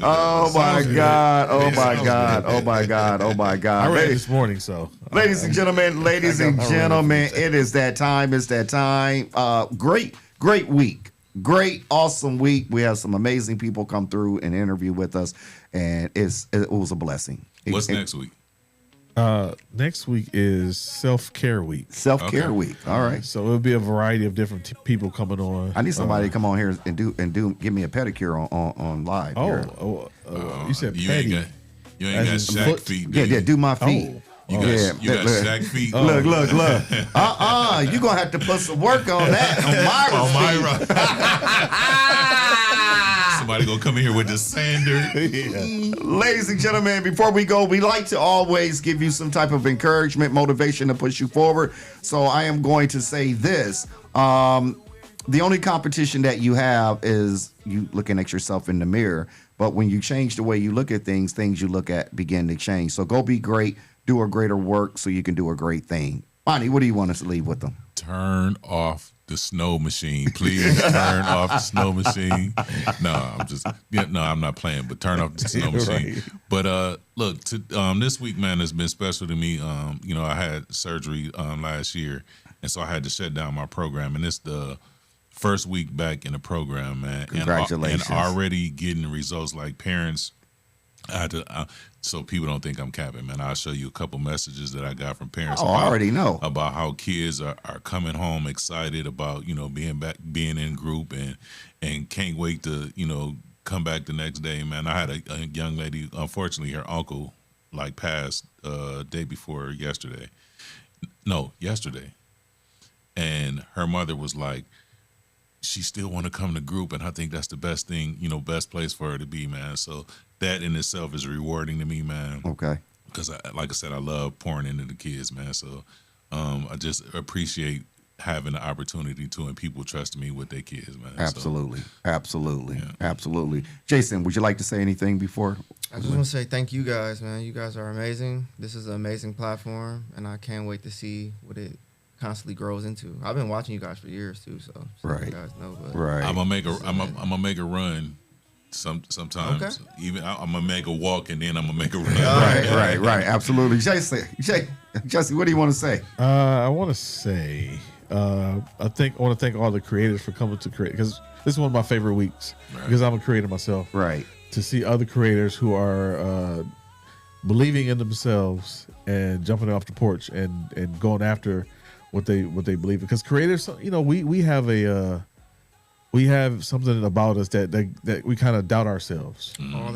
Oh my God! Oh my God! Oh my God! Oh my God! I read it this morning, so ladies and gentlemen, it is that time. It's that time. Great week. Great, awesome week. We have some amazing people come through and interview with us, and it was a blessing. What's next week? Next week is self-care week. Self-care week. All right. So it'll be a variety of different people coming on. I need somebody to come on here and do give me a pedicure on live. You said you petty. Ain't got Shaq feet. Yeah, do my feet. You got Shaq feet. Look. You gonna have to put some work on that on Myra's feet. Somebody gonna come in here with the sander. Ladies and gentlemen, before we go, we like to always give you some type of encouragement, motivation to push you forward. So I am going to say this. The only competition that you have is you looking at yourself in the mirror. But when you change the way you look at things you look at begin to change. So go be great, do a greater work so you can do a great thing. Bonnie, what do you want us to leave with them? Turn off the snow machine, please. Turn off the snow machine. No, I'm not playing, but turn off the snow machine. Right. But look, this week, man, has been special to me. I had surgery last year, and so I had to shut down my program, and it's the first week back in the program, man. Congratulations. And already getting results like parents. I had to, so people don't think I'm capping, man. I'll show you a couple messages that I got from parents. I already know about how kids are coming home excited about being in group and can't wait to come back the next day, man. I had a young lady, unfortunately, her uncle passed day before yesterday. No, yesterday, and her mother was like, she still want to come to group, and I think that's the best thing, best place for her to be, man. So that in itself is rewarding to me, man. Okay. Because, like I said, I love pouring into the kids, man. So I just appreciate having the opportunity to, and people trusting me with their kids, man. Absolutely. Absolutely. Jason, would you like to say anything before? I just want to say thank you guys, man. You guys are amazing. This is an amazing platform, and I can't wait to see what it constantly grows into. I've been watching you guys for years too, so right. You guys know, but right. I'm gonna make a run. Sometimes okay. Even I'm gonna make a walk and then I'm gonna make a run. Right. Absolutely. Jesse, what do you want to say? I want to say, I want to thank all the creators for coming to create, because this is one of my favorite weeks because I'm a creator myself. Right. To see other creators who are believing in themselves and jumping off the porch and going after what they believe in. Because creators, we have something about us that we kind of doubt ourselves all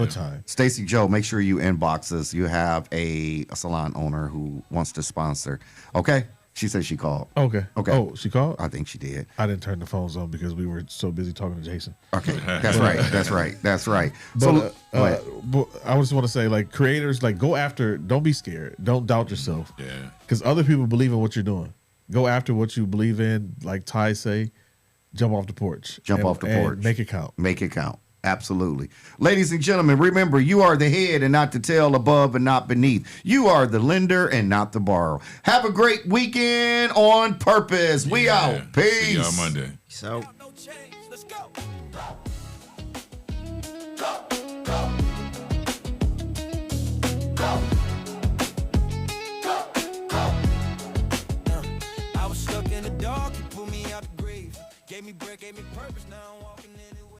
the time. Stacy Joe, make sure you inbox us. You have a salon owner who wants to sponsor. Okay. She said she called. Okay. Oh, she called? I think she did. I didn't turn the phones on because we were so busy talking to Jason. Okay. That's right. But, but I just want to say, creators, go after, don't be scared. Don't doubt yourself. Yeah. Because other people believe in what you're doing. Go after what you believe in. Like Ty say, jump off the porch. And make it count. Make it count. Absolutely. Ladies and gentlemen, remember, you are the head and not the tail, above and not beneath. You are the lender and not the borrower. Have a great weekend on purpose. We out. Peace. See y'all Monday. Peace out. Let's go. I was stuck in the dark, you pulled me out the grave. Gave me breath, gave me purpose, now